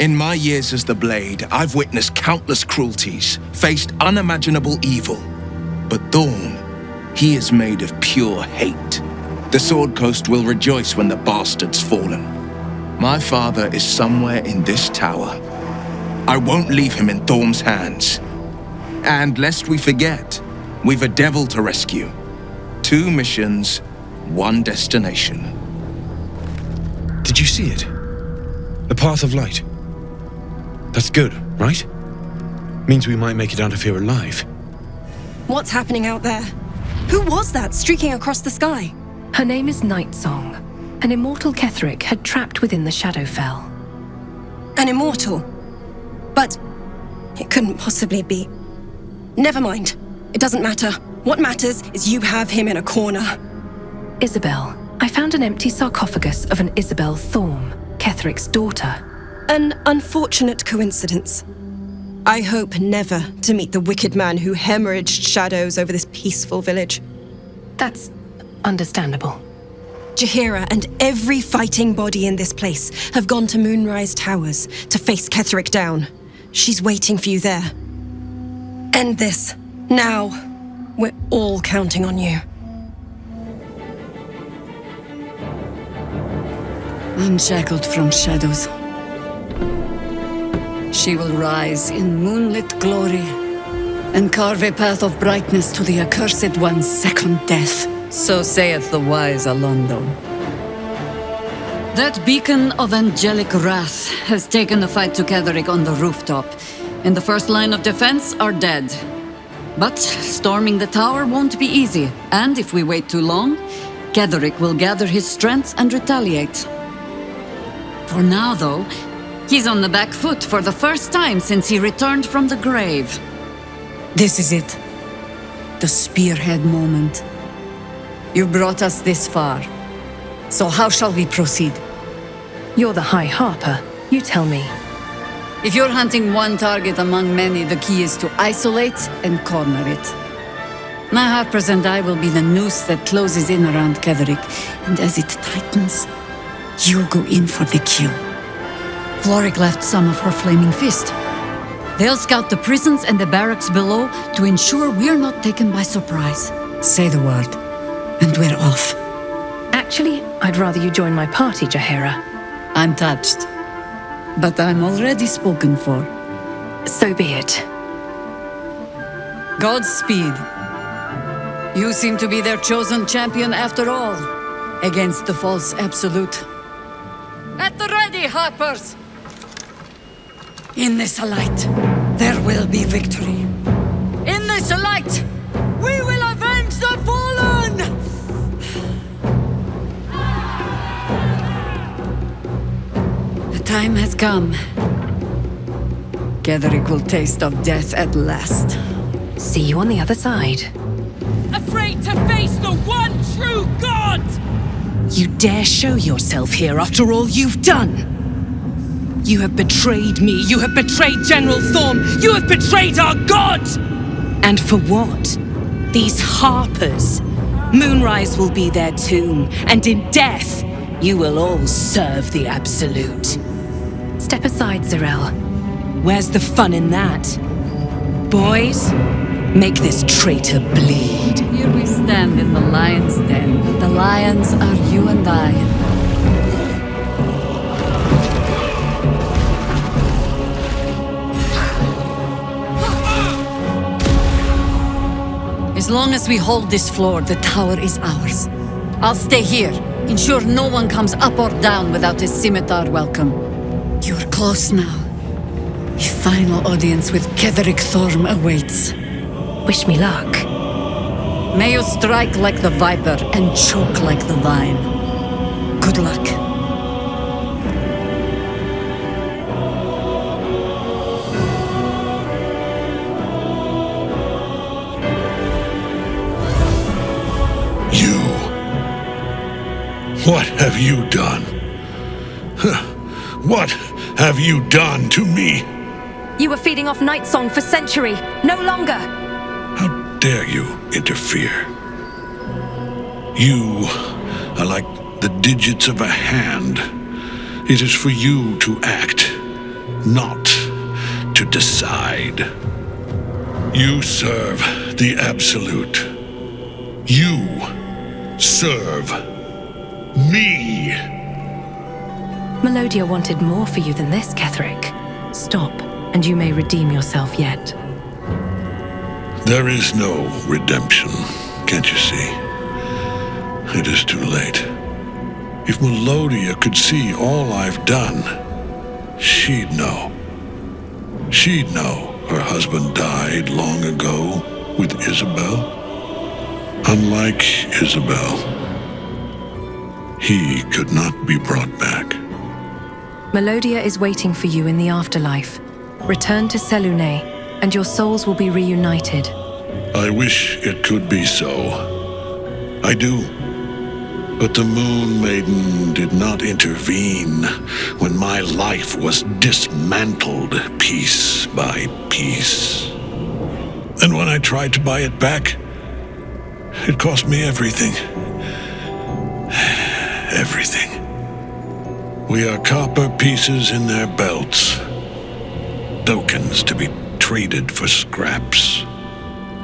In my years as the Blade, I've witnessed countless cruelties, faced unimaginable evil. But Thorn, he is made of pure hate. The Sword Coast will rejoice when the bastard's fallen. My father is somewhere in this tower. I won't leave him in Thorn's hands. And lest we forget, we've a devil to rescue. 2 missions, 1 destination. Did you see it? The path of light. That's good, right? Means we might make it out of here alive. What's happening out there? Who was that streaking across the sky? Her name is Nightsong. An immortal Ketheric had trapped within the Shadowfell. An immortal? But it couldn't possibly be. Never mind. It doesn't matter. What matters is you have him in a corner. Isabel. I found an empty sarcophagus of an Isabel Thorm, Ketheric's daughter. An unfortunate coincidence. I hope never to meet the wicked man who hemorrhaged shadows over this peaceful village. That's understandable. Jaheira and every fighting body in this place have gone to Moonrise Towers to face Ketheric down. She's waiting for you there. End this. Now. We're all counting on you. Unshackled from shadows, she will rise in moonlit glory and carve a path of brightness to the accursed one's second death. So saith the wise Alondo. That beacon of angelic wrath has taken the fight to Ketheric on the rooftop, and the first line of defense are dead. But storming the tower won't be easy, and if we wait too long, Ketheric will gather his strength and retaliate. For now, though, he's on the back foot for the first time since he returned from the grave. This is it. The spearhead moment. You brought us this far. So how shall we proceed? You're the High Harper. You tell me. If you're hunting one target among many, the key is to isolate and corner it. My Harpers and I will be the noose that closes in around Ketheric, and as it tightens, you'll go in for the kill. Floric left some of her flaming fist. They'll scout the prisons and the barracks below to ensure we're not taken by surprise. Say the word, and we're off. Actually, I'd rather you join my party, Jaheira. I'm touched. But I'm already spoken for. So be it. Godspeed. You seem to be their chosen champion after all, against the false absolute. At the ready, Harpers! In this light, there will be victory. In this light, we will avenge the fallen! The time has come. Ketheric will taste of death at last. See you on the other side. Afraid to face the one true God! You dare show yourself here after all you've done? You have betrayed me, you have betrayed General Thorm, you have betrayed our god! And for what? These Harpers. Moonrise will be their tomb, and in death, you will all serve the Absolute. Step aside, Zyrel. Where's the fun in that? Boys, make this traitor bleed. Here we stand in the lion's den, but the lions are you and I. As long as we hold this floor, the tower is ours. I'll stay here, ensure no one comes up or down without a scimitar welcome. You're close now. A final audience with Ketheric Thorm awaits. Wish me luck. May you strike like the viper and choke like the vine. Good luck. What have you done? What have you done to me? You were feeding off Nightsong for century. No longer. How dare you interfere? You are like the digits of a hand. It is for you to act. not to decide. You serve the Absolute. You serve me. Melodia wanted more for you than this, Ketherick. Stop, and you may redeem yourself yet. There is no redemption, can't you see? It is too late. If Melodia could see all I've done, she'd know. She'd know her husband died long ago with Isabel. Unlike Isabel, he could not be brought back. Melodia is waiting for you in the afterlife. Return to Selûne, and your souls will be reunited. I wish it could be so. I do. But the Moon Maiden did not intervene when my life was dismantled piece by piece. And when I tried to buy it back, it cost me everything. Everything. We are copper pieces in their belts. Tokens to be traded for scraps.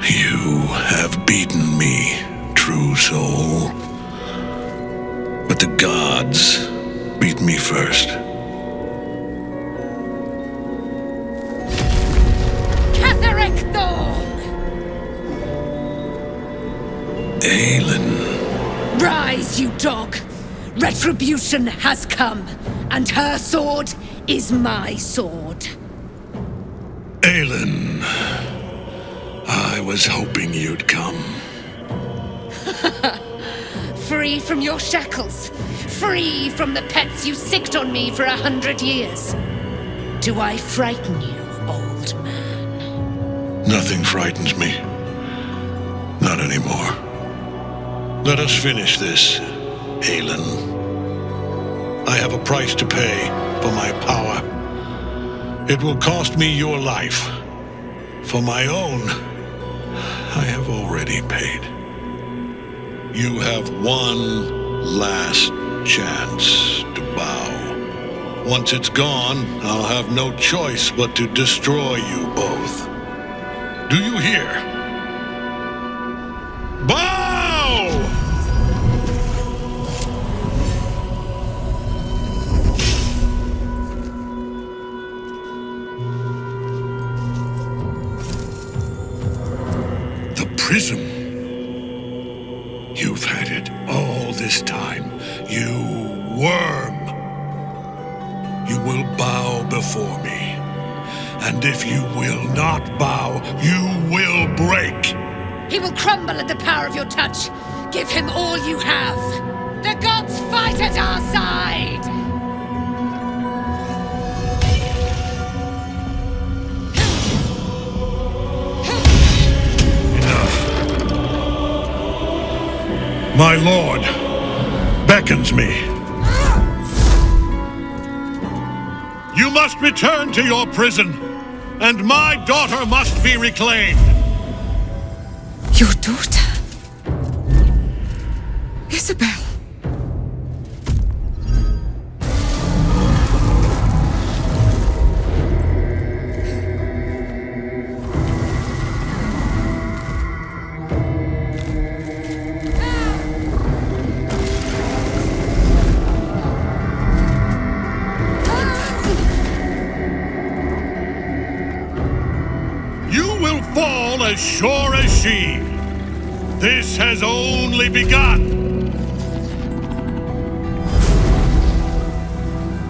You have beaten me, true soul. But the gods beat me first. Ketherick Thorn! Aelin. Rise, you dog! Retribution has come, and her sword is my sword. Aelin. I was hoping you'd come. Free from your shackles. Free from the pets you sicked on me for 100 years. Do I frighten you, old man? Nothing frightens me. Not anymore. Let us finish this, Aelin. I have a price to pay for my power. It will cost me your life. For my own, I have already paid. You have one last chance to bow. Once it's gone, I'll have no choice but to destroy you both. Do you hear? Bow! The prism. You've had it all this time, you worm. You will bow before me. And if you will not bow, you will break. He will crumble at the power of your touch. Give him all you have. The gods fight at our side! My lord beckons me. You must return to your prison, and my daughter must be reclaimed. Your daughter? Isabel. Fall as sure as she. This has only begun.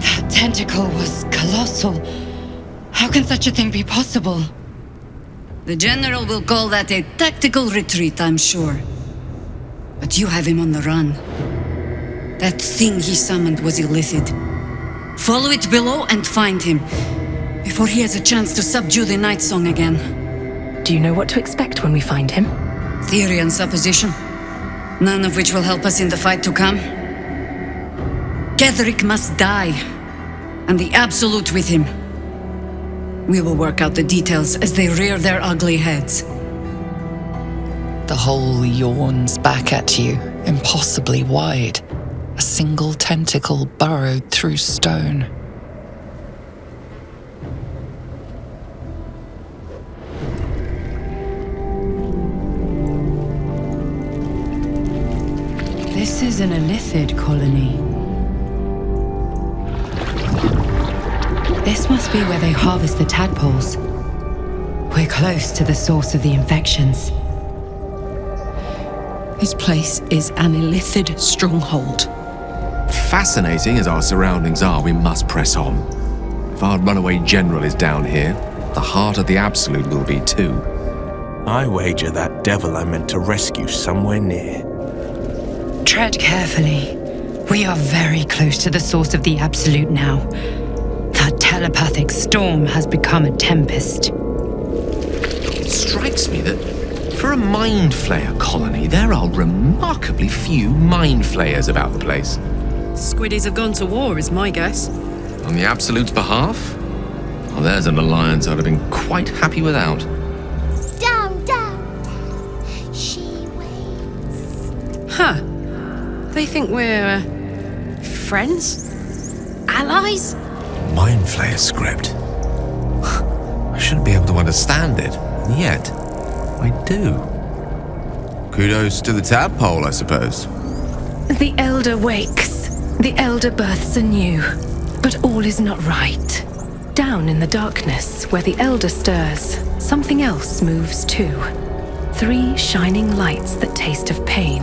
That tentacle was colossal. How can such a thing be possible? The General will call that a tactical retreat, I'm sure. But you have him on the run. That thing he summoned was illithid. Follow it below and find him, before he has a chance to subdue the Night Song again. Do you know what to expect when we find him? Theory and supposition, none of which will help us in the fight to come. Ketherick must die, and the Absolute with him. We will work out the details as they rear their ugly heads. The hole yawns back at you, impossibly wide. A single tentacle burrowed through stone. is an Illithid colony. This must be where they harvest the tadpoles. We're close to the source of the infections. This place is an Illithid stronghold. Fascinating as our surroundings are, we must press on. If our runaway general is down here, the heart of the Absolute will be too. I wager that devil I meant to rescue somewhere near. Tread carefully. We are very close to the source of the Absolute now. That telepathic storm has become a tempest. It strikes me that for a mind flayer colony, there are remarkably few mind flayers about the place. Squiddies have gone to war, is my guess. On the Absolute's behalf? Well, there's an alliance I'd have been quite happy without. Down, down, down. She waits. Huh. They think we're, friends? Allies? Mind flayer script. I shouldn't be able to understand it, and yet I do. Kudos to the tadpole, I suppose. The Elder wakes. The Elder births anew. But all is not right. Down in the darkness, where the Elder stirs, something else moves too. 3 shining lights that taste of pain.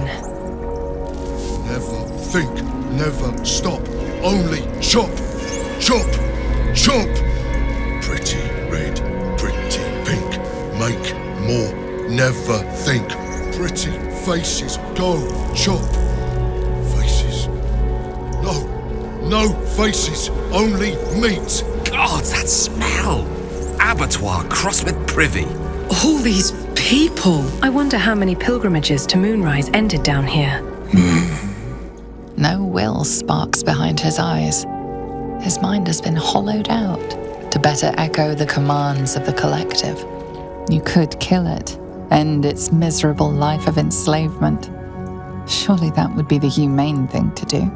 Never think, never stop. Only chop, chop, chop. Pretty red, pretty pink. Make more. Never think. Pretty faces. Go, chop. Faces. No faces. Only meat. God, that smell! Abattoir crossed with privy. All these people. I wonder how many pilgrimages to Moonrise ended down here. No will sparks behind his eyes. His mind has been hollowed out to better echo the commands of the collective. You could kill it, end its miserable life of enslavement. Surely that would be the humane thing to do.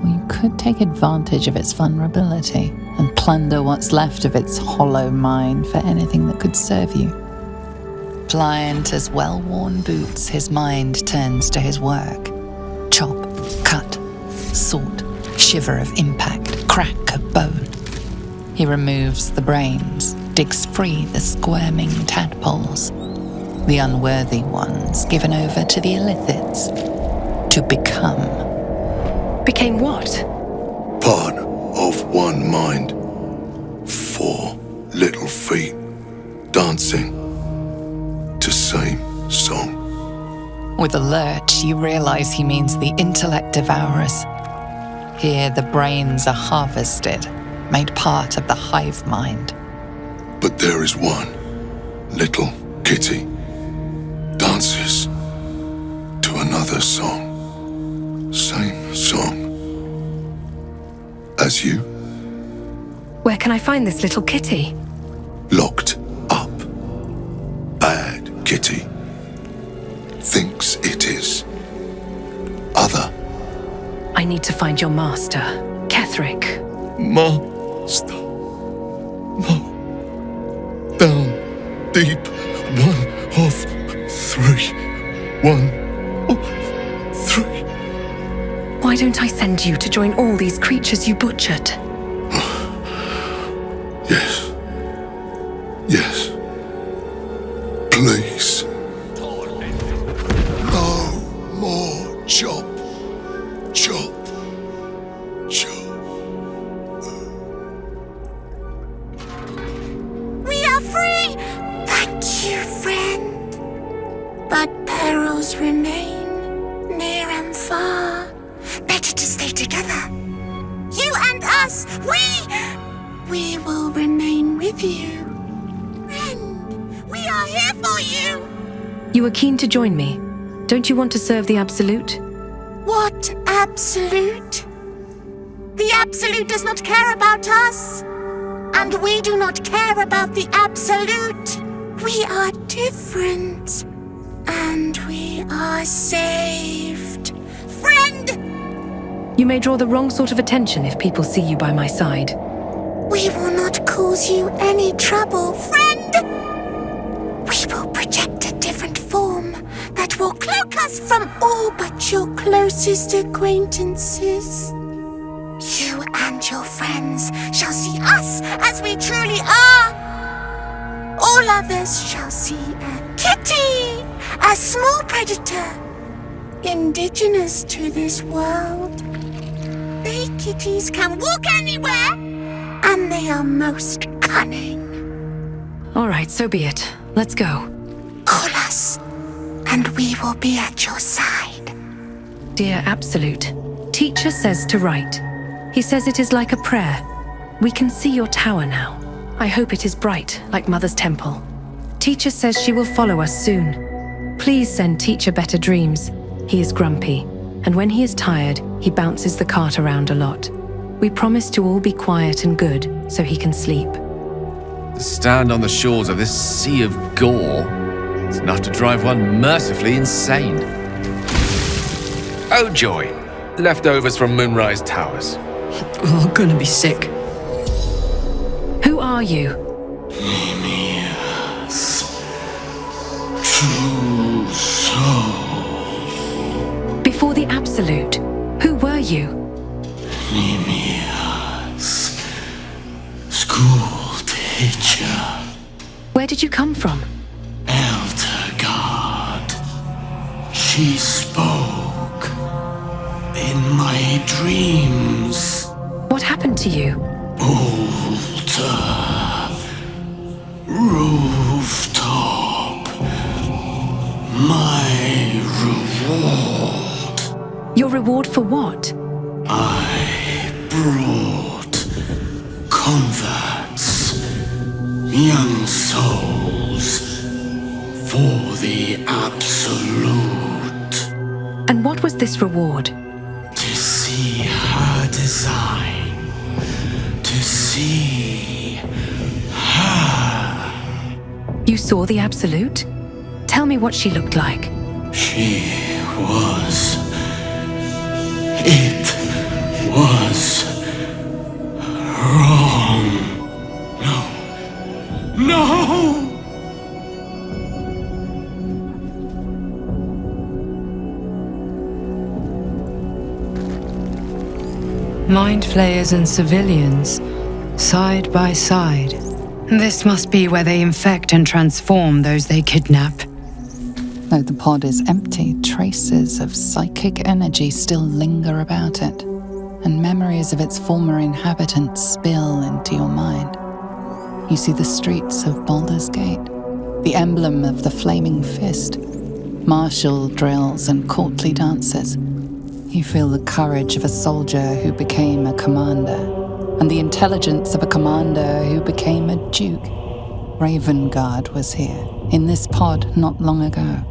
Or you could take advantage of its vulnerability and plunder what's left of its hollow mind for anything that could serve you. Pliant as well-worn boots, his mind turns to his work. Chop, cut, sort, shiver of impact, crack of bone. He removes the brains, digs free the squirming tadpoles, the unworthy ones given over to the Illithids to become. Became what? Part of one mind. 4 little feet dancing to same song. With a lurch, you realize he means the intellect devourers. Here, the brains are harvested, made part of the hive mind. But there is one little kitty dances to another song. Same song as you. Where can I find this little kitty? Locked up. Bad kitty. Thinks it is. Other. I need to find your master, Ketherick. Master. No. Down. Deep. 1 of 3. 1 of 3. Why don't I send you to join all these creatures you butchered? Yes. Yes. Please. No more chop. Chop. Chop. We are free! Thank you, friend. But perils remain, near and far. Better to stay together. You and us, we will remain with you. Friend, we are here for you. You were keen to join me. Don't you want to serve the Absolute? What Absolute? The Absolute does not care about us. And we do not care about the Absolute. We are different. And we are saved. Friend! You may draw the wrong sort of attention if people see you by my side. We will not cause you any trouble, friend! We will project a different form that will cloak us from all but your closest acquaintances. You and your friends shall see us as we truly are. All others shall see a kitty, a small predator, indigenous to this world. They kitties can walk anywhere, and they are most cunning. All right, so be it. Let's go. Call us, and we will be at your side. Dear Absolute, Teacher says to write. He says it is like a prayer. We can see your tower now. I hope it is bright, like Mother's temple. Teacher says she will follow us soon. Please send Teacher better dreams. He is grumpy, and when he is tired, he bounces the cart around a lot. We promise to all be quiet and good, so he can sleep. To stand on the shores of this sea of gore is enough to drive one mercifully insane. Oh joy! Leftovers from Moonrise Towers. Oh, gonna be sick. Who are you? True soul. Before the Absolute, who were you? Nimia's school teacher. Where did you come from? Elder God. She spoke in my dreams. What happened to you? Altar. Rooftop. My reward. Your reward for what? I brought converts, young souls, for the Absolute. And what was this reward? To see her design, to see her. You saw the Absolute? Tell me what she looked like. She was. It was wrong. No. Mind flayers and civilians, side by side. This must be where they infect and transform those they kidnap. Though the pod is empty, traces of psychic energy still linger about it, and memories of its former inhabitants spill into your mind. You see the streets of Baldur's Gate, the emblem of the Flaming Fist, martial drills and courtly dances. You feel the courage of a soldier who became a commander, and the intelligence of a commander who became a duke. Ravengard was here, in this pod not long ago.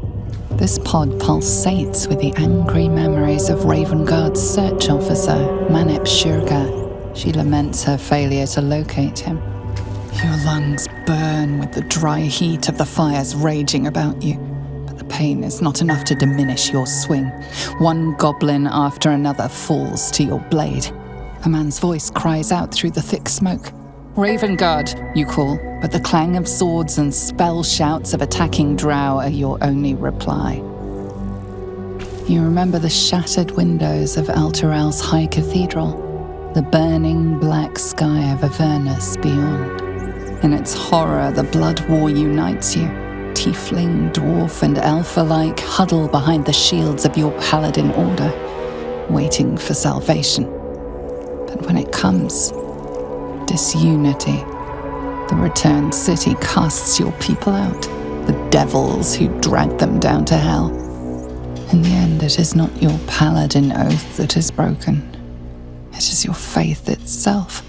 This pod pulsates with the angry memories of Ravengard's search officer, Manip Shurga. She laments her failure to locate him. Your lungs burn with the dry heat of the fires raging about you, but the pain is not enough to diminish your swing. One goblin after another falls to your blade. A man's voice cries out through the thick smoke. Ravengard, you call, but the clang of swords and spell shouts of attacking drow are your only reply. You remember the shattered windows of Elturel's High Cathedral, the burning black sky of Avernus beyond. In its horror, the blood war unites you. Tiefling, dwarf, and elf alike huddle behind the shields of your paladin order, waiting for salvation. But when it comes, disunity. The returned city casts your people out, the devils who dragged them down to hell. In the end, it is not your paladin oath that is broken. It is your faith itself.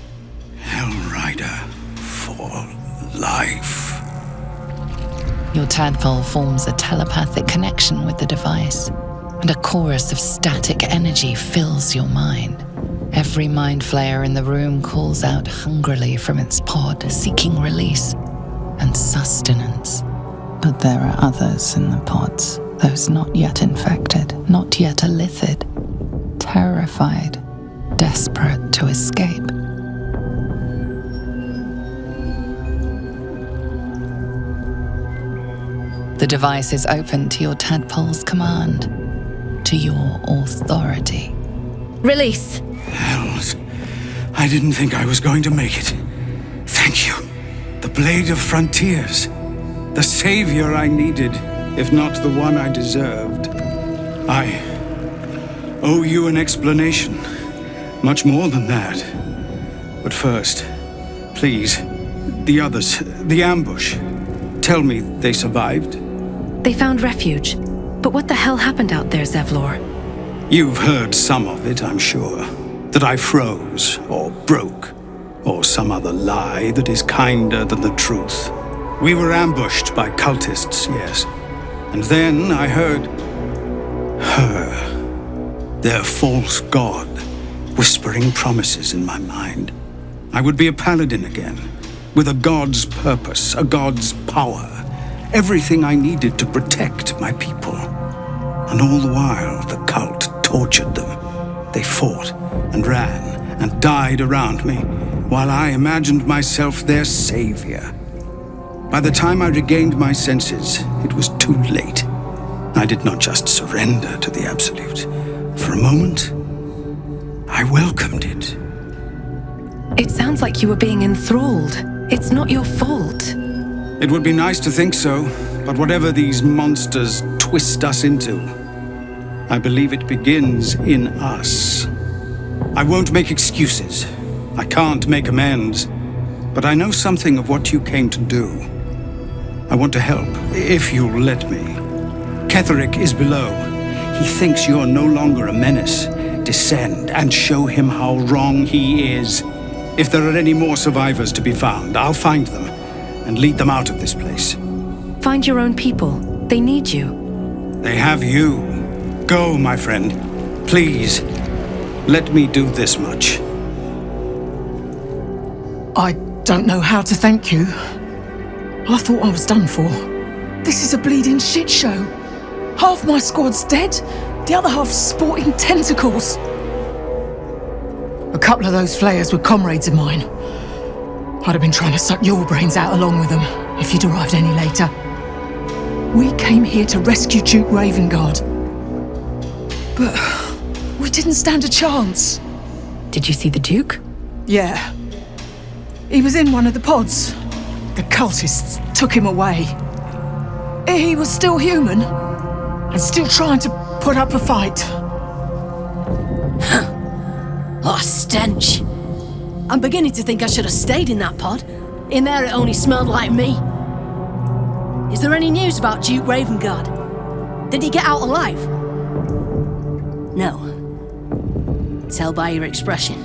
Hellrider for life. Your tadpole forms a telepathic connection with the device, and a chorus of static energy fills your mind. Every mind flayer in the room calls out hungrily from its pod, seeking release and sustenance. But there are others in the pods, those not yet infected, not yet elithid, terrified, desperate to escape. The device is open to your tadpole's command, to your authority. Release. Hells. I didn't think I was going to make it. Thank you. The Blade of Frontiers. The savior I needed, if not the one I deserved. I owe you an explanation. Much more than that. But first, please, the others, the ambush. Tell me they survived? They found refuge. But what the hell happened out there, Zevlor? You've heard some of it, I'm sure. That I froze, or broke, or some other lie that is kinder than the truth. We were ambushed by cultists, yes. And then I heard her, their false god, whispering promises in my mind. I would be a paladin again, with a god's purpose, a god's power, everything I needed to protect my people. And all the while, the cult tortured them. They fought and ran and died around me, while I imagined myself their savior. By the time I regained my senses, it was too late. I did not just surrender to the Absolute. For a moment, I welcomed it. It sounds like you were being enthralled. It's not your fault. It would be nice to think so, but whatever these monsters twist us into, I believe it begins in us. I won't make excuses. I can't make amends. But I know something of what you came to do. I want to help, if you'll let me. Ketherick is below. He thinks you're no longer a menace. Descend and show him how wrong he is. If there are any more survivors to be found, I'll find them and lead them out of this place. Find your own people. They need you. They have you. Go, my friend. Please, let me do this much. I don't know how to thank you. I thought I was done for. This is a bleeding shit show. Half my squad's dead, the other half sporting tentacles. A couple of those flayers were comrades of mine. I'd have been trying to suck your brains out along with them, if you'd arrived any later. We came here to rescue Duke Ravengard. But we didn't stand a chance. Did you see the Duke? Yeah. He was in one of the pods. The cultists took him away. He was still human, and still trying to put up a fight. Oh, stench. I'm beginning to think I should have stayed in that pod. In there it only smelled like me. Is there any news about Duke Ravengard? Did he get out alive? No. Tell by your expression.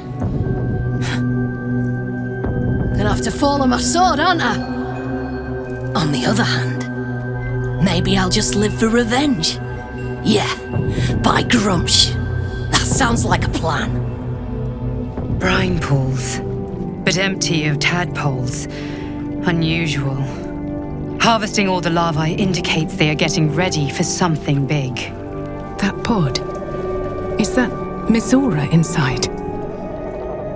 Gonna have to fall on my sword, aren't I? On the other hand, maybe I'll just live for revenge. Yeah, by Grumsh. That sounds like a plan. Brine pools, but empty of tadpoles. Unusual. Harvesting all the larvae indicates they are getting ready for something big. That pod. Is that Mizora inside?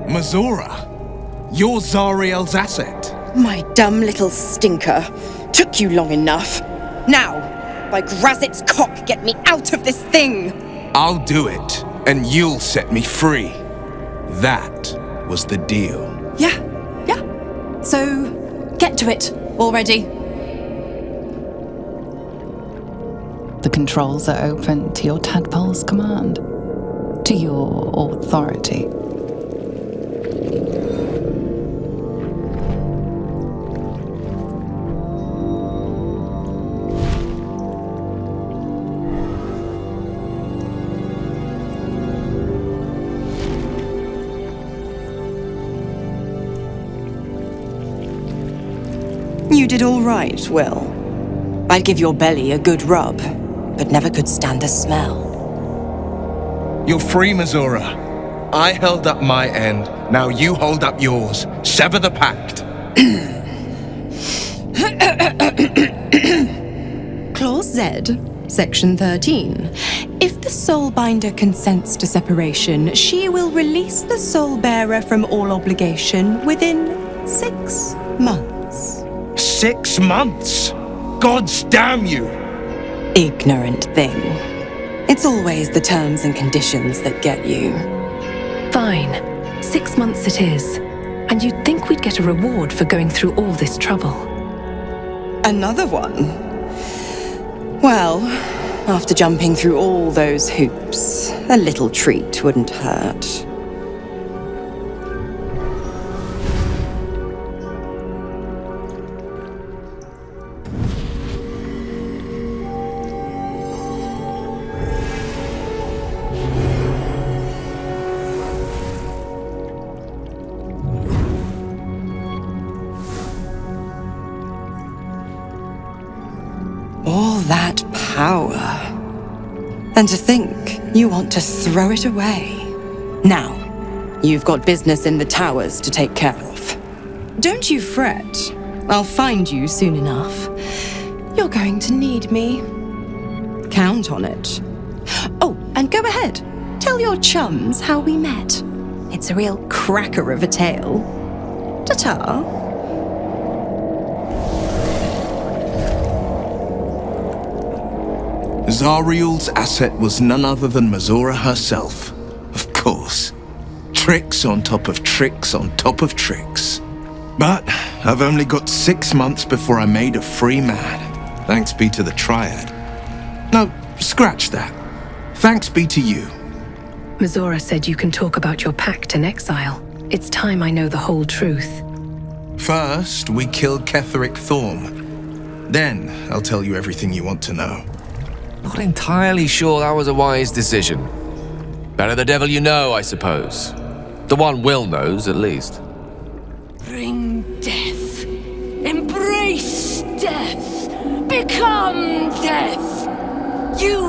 Mizora? You're Zariel's asset. My dumb little stinker. Took you long enough. Now, by Grazit's cock, get me out of this thing! I'll do it, and you'll set me free. That was the deal. Yeah. So, get to it already. The controls are open to your tadpole's command, to your authority. You did all right, Will. I'd give your belly a good rub, but never could stand the smell. You're free, Mizora. I held up my end. Now you hold up yours. Sever the pact. Clause Z, Section 13. If the Soulbinder consents to separation, she will release the Soulbearer from all obligation within 6 months. 6 months? gods damn you! Ignorant thing. It's always the terms and conditions that get you. Fine. 6 months it is. And you'd think we'd get a reward for going through all this trouble. Another one? Well, after jumping through all those hoops, a little treat wouldn't hurt. All that power. And to think you want to throw it away. Now, you've got business in the towers to take care of. Don't you fret. I'll find you soon enough. You're going to need me. Count on it. Oh, and go ahead. Tell your chums how we met. It's a real cracker of a tale. Ta-ta. Zariel's asset was none other than Mazora herself. Of course. Tricks on top of tricks on top of tricks. But I've only got 6 months before I'm made a free man. Thanks be to the Triad. No, scratch that. Thanks be to you. Mazora said you can talk about your pact in exile. It's time I know the whole truth. First, we killed Ketheric Thorm. Then, I'll tell you everything you want to know. Not entirely sure that was a wise decision. Better the devil you know, I suppose. The one Will knows, at least. Bring death. Embrace death. Become death. You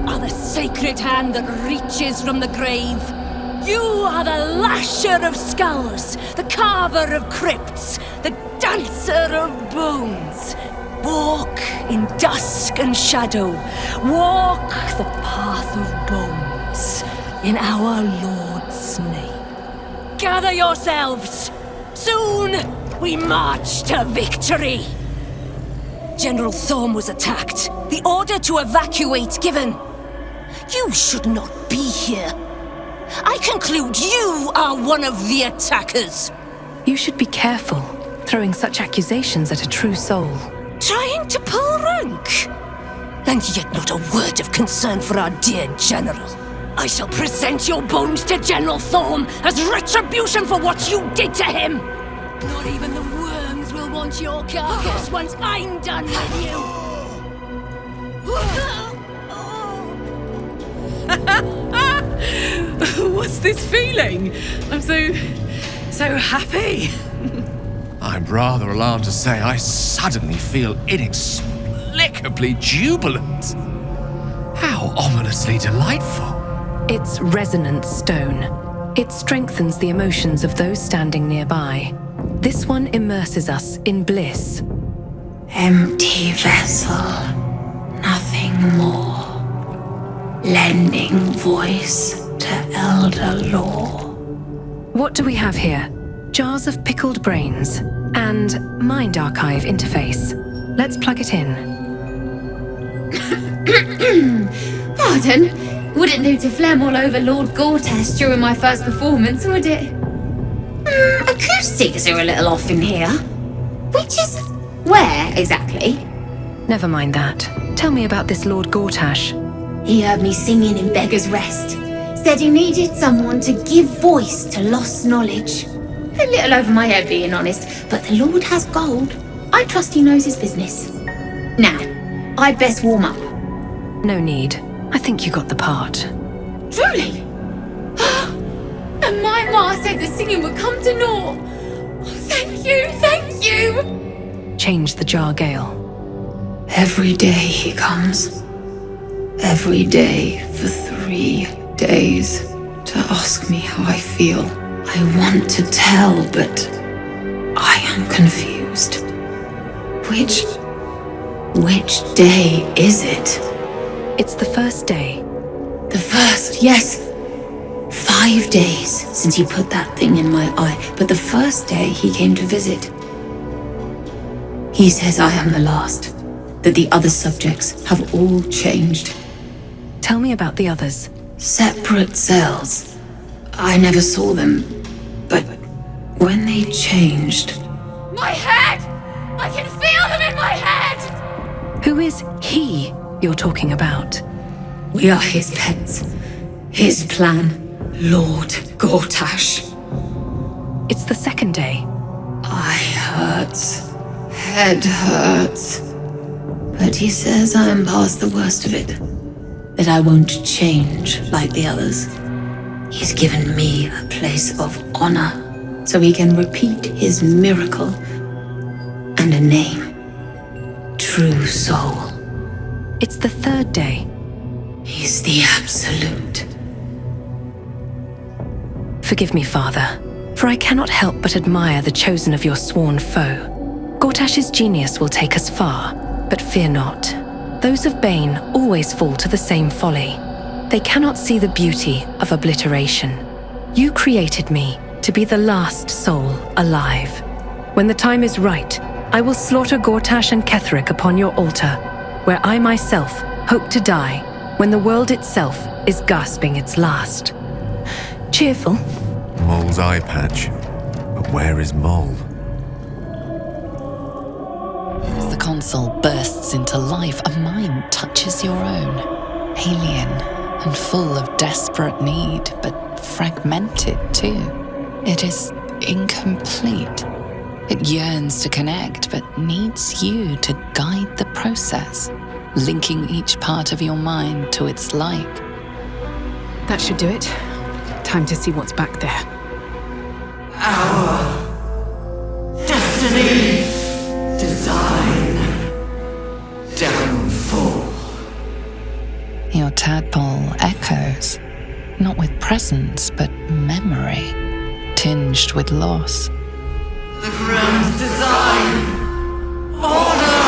are the sacred hand that reaches from the grave. You are the lasher of skulls, the carver of crypts, the dancer of bones. Walk in dusk and shadow. Walk the path of bones in our Lord's name. Gather yourselves. Soon we march to victory. General Thorm was attacked. The order to evacuate given. You should not be here. I conclude you are one of the attackers. You should be careful, throwing such accusations at a true soul. Trying to pull rank? And yet not a word of concern for our dear General. I shall present your bones to General Thorm as retribution for what you did to him. Not even the worms will want your carcass once I'm done with you. What's this feeling? I'm so happy. I'm rather alarmed to say I suddenly feel inexplicably jubilant. How ominously delightful. It's resonance stone. It strengthens the emotions of those standing nearby. This one immerses us in bliss. Empty vessel, nothing more. Lending voice to elder lore. What do we have here? Jars of pickled brains and Mind Archive interface. Let's plug it in. Pardon? Wouldn't do to phlegm all over Lord Gortash during my first performance, would it? Acoustics are a little off in here. Which is where, exactly? Never mind that. Tell me about this Lord Gortash. He heard me singing in Beggar's Rest. Said he needed someone to give voice to lost knowledge. A little over my head, being honest, but the Lord has gold. I trust he knows his business. Now, I'd best warm up. No need. I think you got the part. Truly? And my ma said the singing would come to naught. Oh, thank you! Change the jar, Gale. Every day he comes. Every day for 3 days to ask me how I feel. I want to tell, but I am confused. Which day is it? It's the first day. The first, yes. 5 days since he put that thing in my eye, but the first day he came to visit. He says I am the last, that the other subjects have all changed. Tell me about the others. Separate cells. I never saw them, but when they changed... My head! I can feel them in my head! Who is he you're talking about? We are his pets. His plan. Lord Gortash. It's the second day. Eye hurts. Head hurts. But he says I am past the worst of it. That I won't change like the others. He's given me a place of honor, so he can repeat his miracle. And a name. True Soul. It's the third day. He's the absolute. Forgive me, Father, for I cannot help but admire the chosen of your sworn foe. Gortash's genius will take us far, but fear not. Those of Bane always fall to the same folly. They cannot see the beauty of obliteration. You created me to be the last soul alive. When the time is right, I will slaughter Gortash and Ketheric upon your altar, where I myself hope to die when the world itself is gasping its last. Cheerful? Mole's eye patch. But where is Mole? As the console bursts into life, a mind touches your own. Alien and full of desperate need, but fragmented too. It is incomplete. It yearns to connect, but needs you to guide the process, linking each part of your mind to its like. That should do it. Time to see what's back there. Our destiny, design, downfall. Your tadpole echoes, not with presence, but memory, tinged with loss. The grand design, order,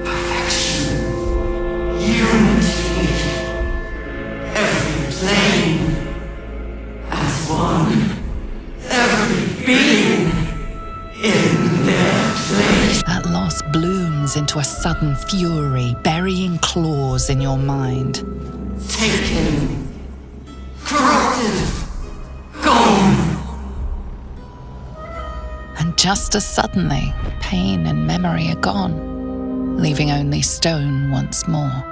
perfection, unity, every plane as one, every being in their place. That loss blooms into a sudden fury, burying claws in your mind. Taken, corrupted, gone. And just as suddenly, pain and memory are gone, leaving only stone once more.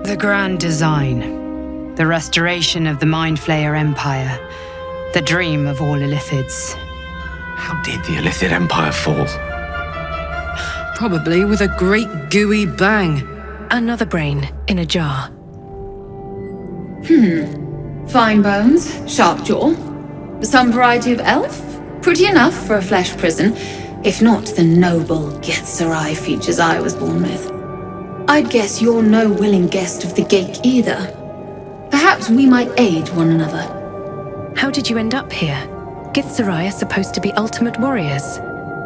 The grand design. The restoration of the Mind Flayer Empire. The dream of all Illithids. How did the Illithid Empire fall? Probably with a great gooey bang. Another brain in a jar. Fine bones, sharp jaw. Some variety of elf. Pretty enough for a flesh prison, if not the noble Githzerai features I was born with. I'd guess you're no willing guest of the Gake either. Perhaps we might aid one another. How did you end up here? Githzerai are supposed to be ultimate warriors.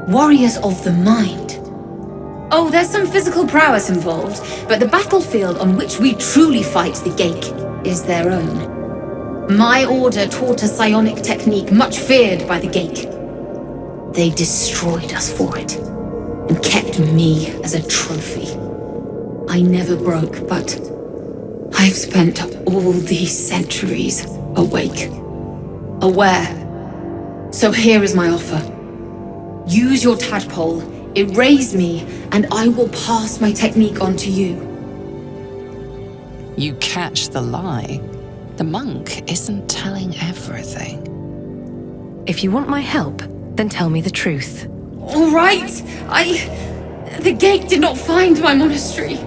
Warriors of the mind. Oh, there's some physical prowess involved, but the battlefield on which we truly fight the Gake is their own. My order taught a psionic technique much feared by the Gake. They destroyed us for it, and kept me as a trophy. I never broke, but I've spent all these centuries awake, aware. So here is my offer. Use your tadpole, erase me, and I will pass my technique on to you. You catch the lie. The monk isn't telling everything. If you want my help, then tell me the truth. All right, the Gate did not find my monastery.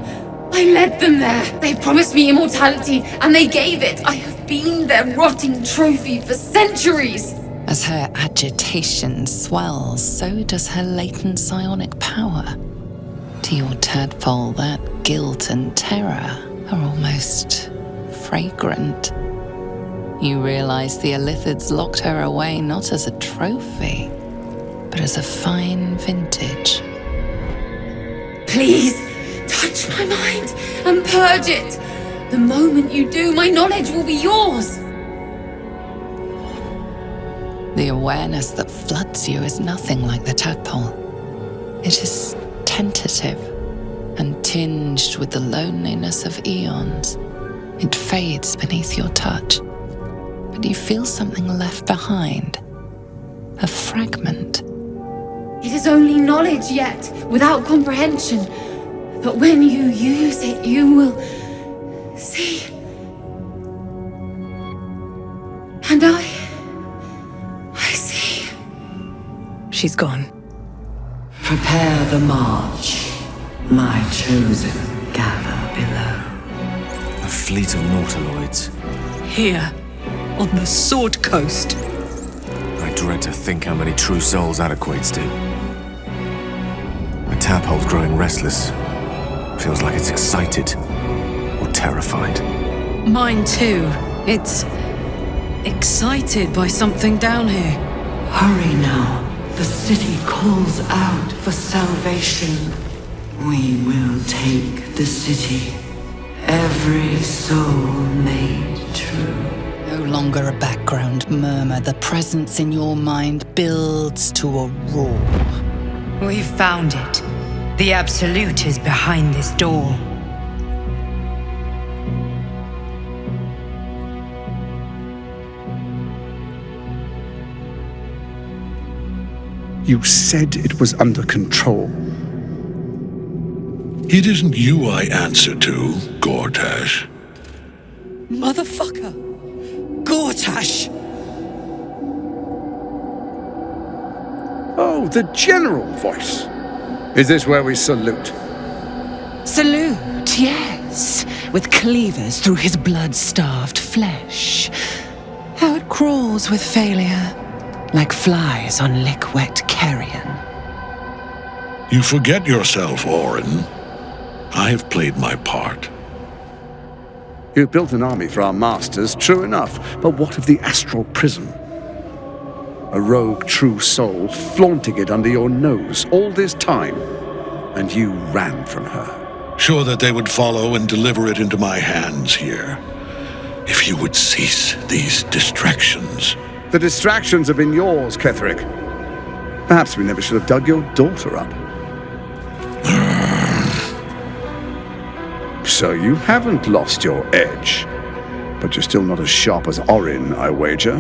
I led them there. They promised me immortality, and they gave it. I have been their rotting trophy for centuries. As her agitation swells, so does her latent psionic power. To your tadpole, that guilt and terror are almost fragrant. You realize the Illithids locked her away not as a trophy, but as a fine vintage. Please, touch my mind and purge it. The moment you do, my knowledge will be yours. The awareness that floods you is nothing like the tadpole. It is tentative and tinged with the loneliness of eons. It fades beneath your touch, but you feel something left behind. A fragment. It is only knowledge yet, without comprehension. But when you use it, you will see. And I see. She's gone. Prepare the march. My chosen gather below. A fleet of nautiloids. Here, on the Sword Coast. I dread to think how many true souls that equates to. My tadpole's growing restless. Feels like it's excited or terrified. Mine too. It's excited by something down here. Hurry now. The city calls out for salvation. We will take the city. Every soul made true. No longer a background murmur. The presence in your mind builds to a roar. We've found it. The Absolute is behind this door. You said it was under control. It isn't you I answer to, Gortash. Motherfucker! Gortash! Oh, the general voice. Is this where we salute? Salute, yes. With cleavers through his blood-starved flesh. How it crawls with failure, like flies on lick-wet carrion. You forget yourself, Orin. I have played my part. You've built an army for our masters, true enough, but what of the astral prison? A rogue true soul flaunting it under your nose all this time, and you ran from her. Sure that they would follow and deliver it into my hands here. If you would cease these distractions. The distractions have been yours, Ketheric. Perhaps we never should have dug your daughter up. So you haven't lost your edge, but you're still not as sharp as Orin, I wager.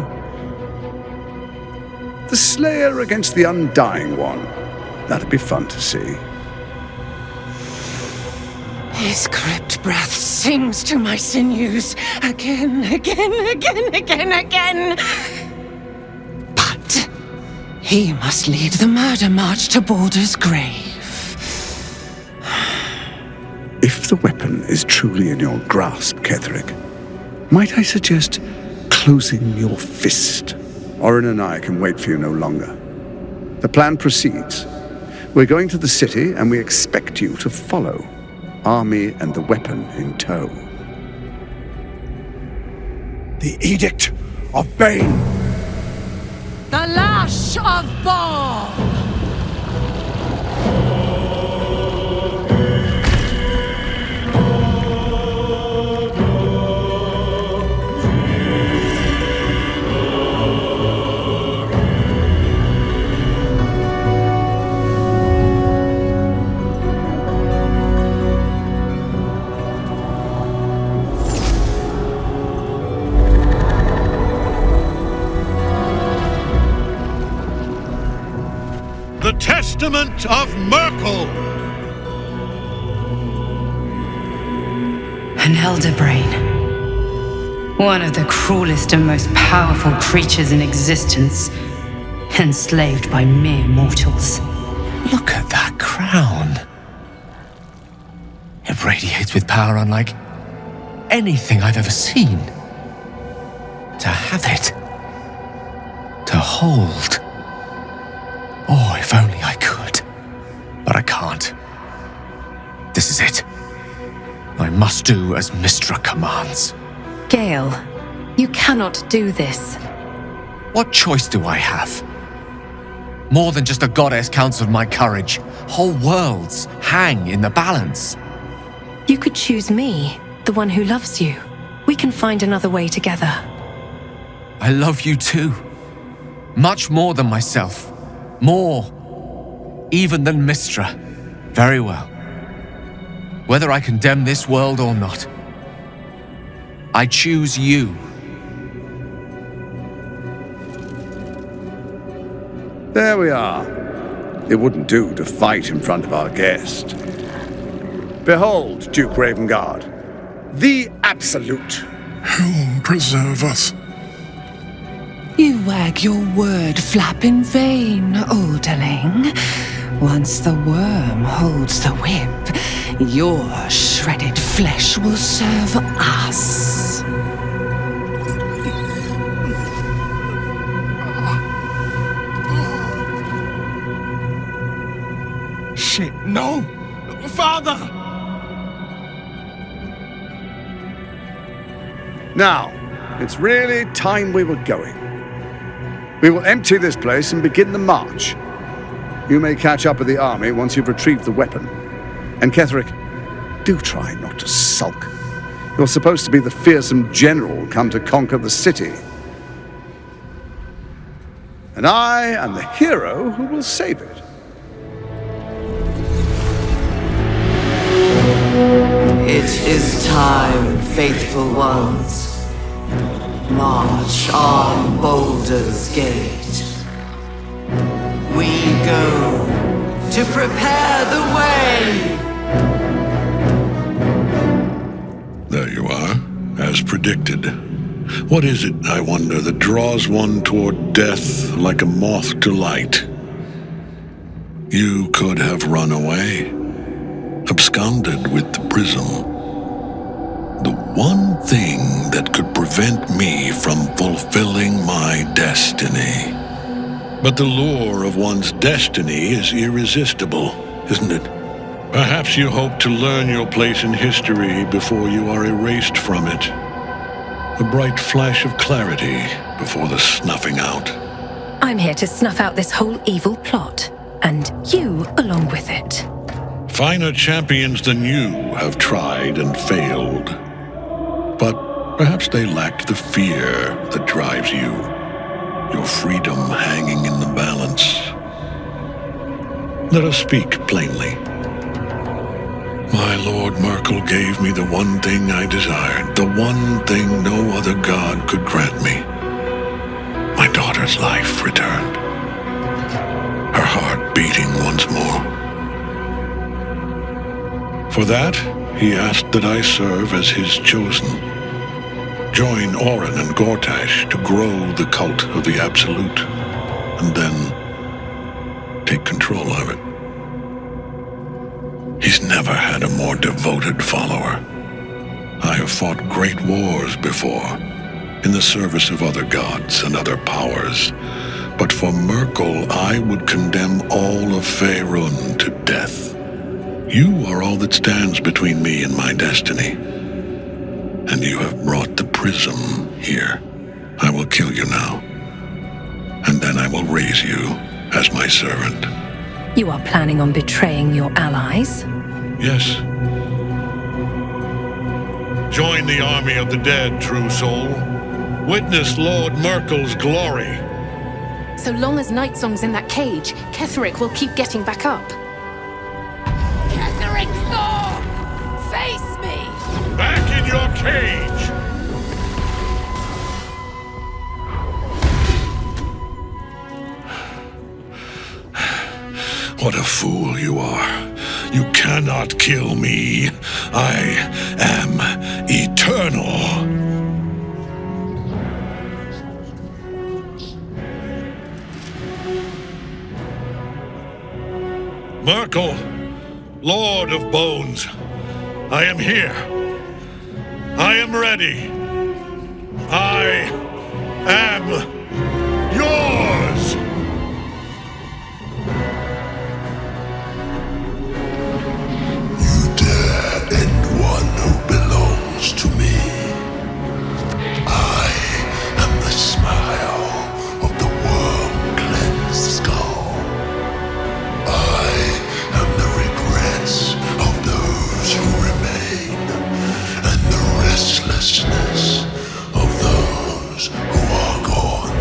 The Slayer against the Undying One. That'd be fun to see. His crypt breath sings to my sinews again. But he must lead the murder march to Baldur's grave. If the weapon is truly in your grasp, Ketheric, might I suggest closing your fist? Orin and I can wait for you no longer. The plan proceeds. We're going to the city, and we expect you to follow. Army and the weapon in tow. The Edict of Bane! The Lash of Baal! The Testament of Merkel! An elder brain. One of the cruelest and most powerful creatures in existence. Enslaved by mere mortals. Look at that crown. It radiates with power unlike anything I've ever seen. To have it. To hold. Oh, if only I could. But I can't. This is it. I must do as Mystra commands. Gale, you cannot do this. What choice do I have? More than just a goddess counts of my courage. Whole worlds hang in the balance. You could choose me, the one who loves you. We can find another way together. I love you too. Much more than myself. More even than Mystra. Very well. Whether I condemn this world or not, I choose you. There we are. It wouldn't do to fight in front of our guest. Behold, Duke Ravengard, the Absolute. Helm preserve us. You wag your word flap in vain, olderling. Once the worm holds the whip, your shredded flesh will serve us. Shit, no! Father! Now, it's really time we were going. We will empty this place and begin the march. You may catch up with the army once you've retrieved the weapon. And Ketheric, do try not to sulk. You're supposed to be the fearsome general come to conquer the city. And I am the hero who will save it. It is time, faithful ones. March on Baldur's Gate. We go to prepare the way. There you are, as predicted. What is it, I wonder, that draws one toward death like a moth to light? You could have run away, absconded with the prism. The one thing that could prevent me from fulfilling my destiny. But the lure of one's destiny is irresistible, isn't it? Perhaps you hope to learn your place in history before you are erased from it. A bright flash of clarity before the snuffing out. I'm here to snuff out this whole evil plot, and you along with it. Finer champions than you have tried and failed. But perhaps they lacked the fear that drives you. Your freedom hanging in the balance. Let us speak plainly. My Lord Merkel gave me the one thing I desired, the one thing no other god could grant me. My daughter's life returned. Her heart beating once more. For that, he asked that I serve as his chosen. Join Orin and Gortash to grow the cult of the Absolute, and then take control of it. He's never had a more devoted follower. I have fought great wars before, in the service of other gods and other powers, but for Merkel I would condemn all of Faerun to death. You are all that stands between me and my destiny. And you have brought the prism here. I will kill you now. And then I will raise you as my servant. You are planning on betraying your allies? Yes. Join the army of the dead, true soul. Witness Lord Merkel's glory. So long as Nightsong's in that cage, Ketheric will keep getting back up. Ketheric Thor! Face me! Back in your cage! What a fool you are. You cannot kill me. I am eternal. Merkel, Lord of Bones, I am here. I am ready. I am yours. You dare end one who belongs to me. I am the smile of the worm-cleansed skull. I am the regrets of those who remain, and the restlessness of those who are gone.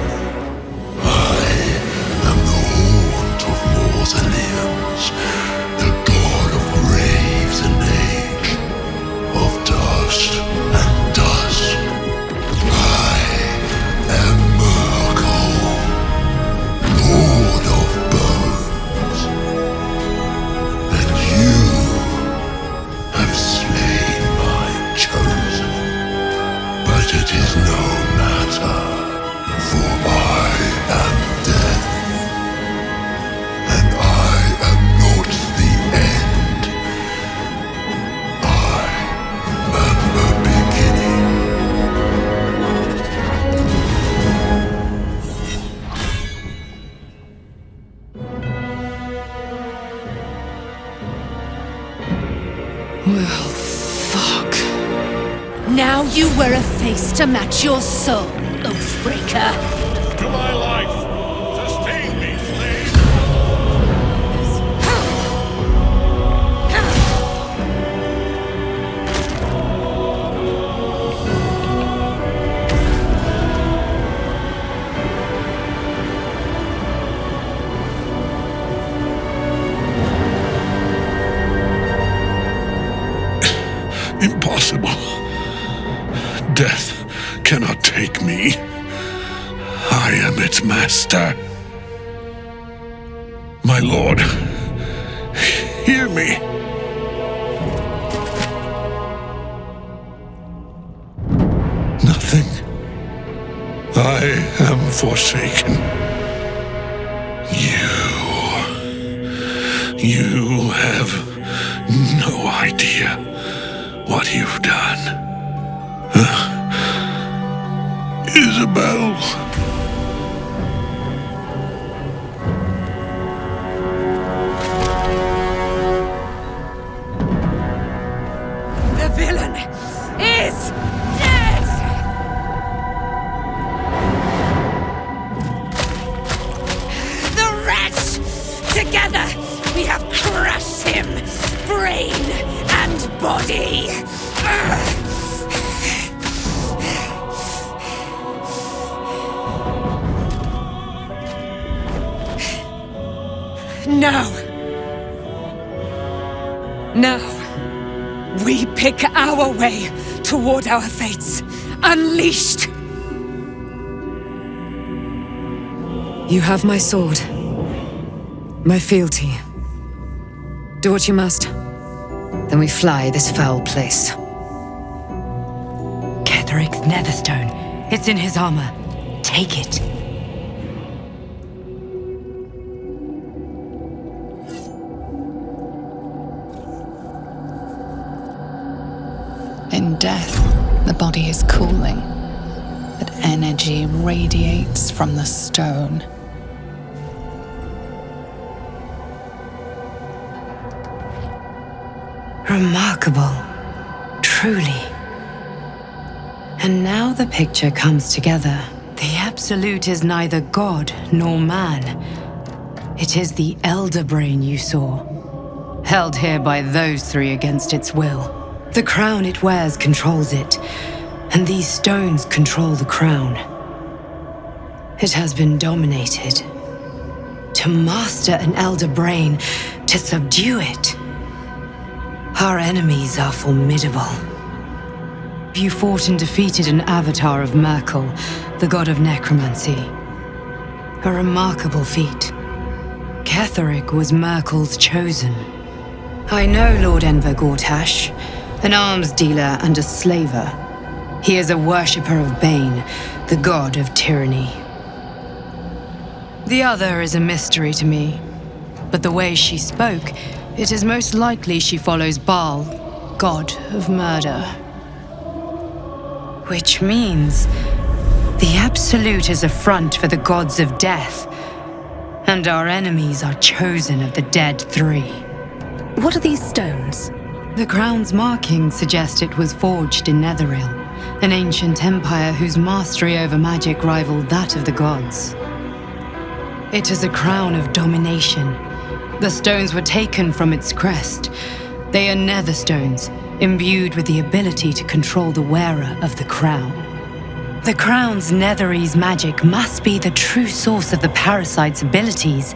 Well, fuck. Now you wear a face to match your soul, Oathbreaker. To my life! Sustain me, slave! Impossible. Death cannot take me. I am its master. My lord, hear me. Nothing. I am forsaken. You have no idea what you've done. Isabel. The villain is dead! The rats! Together, we have crushed him, brain and body! Now, we pick our way toward our fates, unleashed. You have my sword, my fealty. Do what you must. Then we fly this foul place. Ketheric's netherstone. It's in his armor. Take it. In death, the body is cooling, but energy radiates from the stone. Remarkable. Truly. And now the picture comes together. The Absolute is neither god nor man. It is the Elder Brain you saw, held here by those three against its will. The crown it wears controls it, and these stones control the crown. It has been dominated. To master an Elder Brain, to subdue it. Our enemies are formidable. You fought and defeated an avatar of Merkel, the god of necromancy. A remarkable feat. Ketheric was Merkel's chosen. I know Lord Enver Gortash, an arms dealer and a slaver. He is a worshipper of Bane, the god of tyranny. The other is a mystery to me, but the way she spoke, it is most likely she follows Baal, god of murder. Which means the Absolute is a front for the gods of death, and our enemies are chosen of the dead three. What are these stones? The crown's markings suggest it was forged in Netheril, an ancient empire whose mastery over magic rivaled that of the gods. It is a crown of domination. The stones were taken from its crest. They are nether stones, imbued with the ability to control the wearer of the crown. The crown's Netherese magic must be the true source of the parasite's abilities.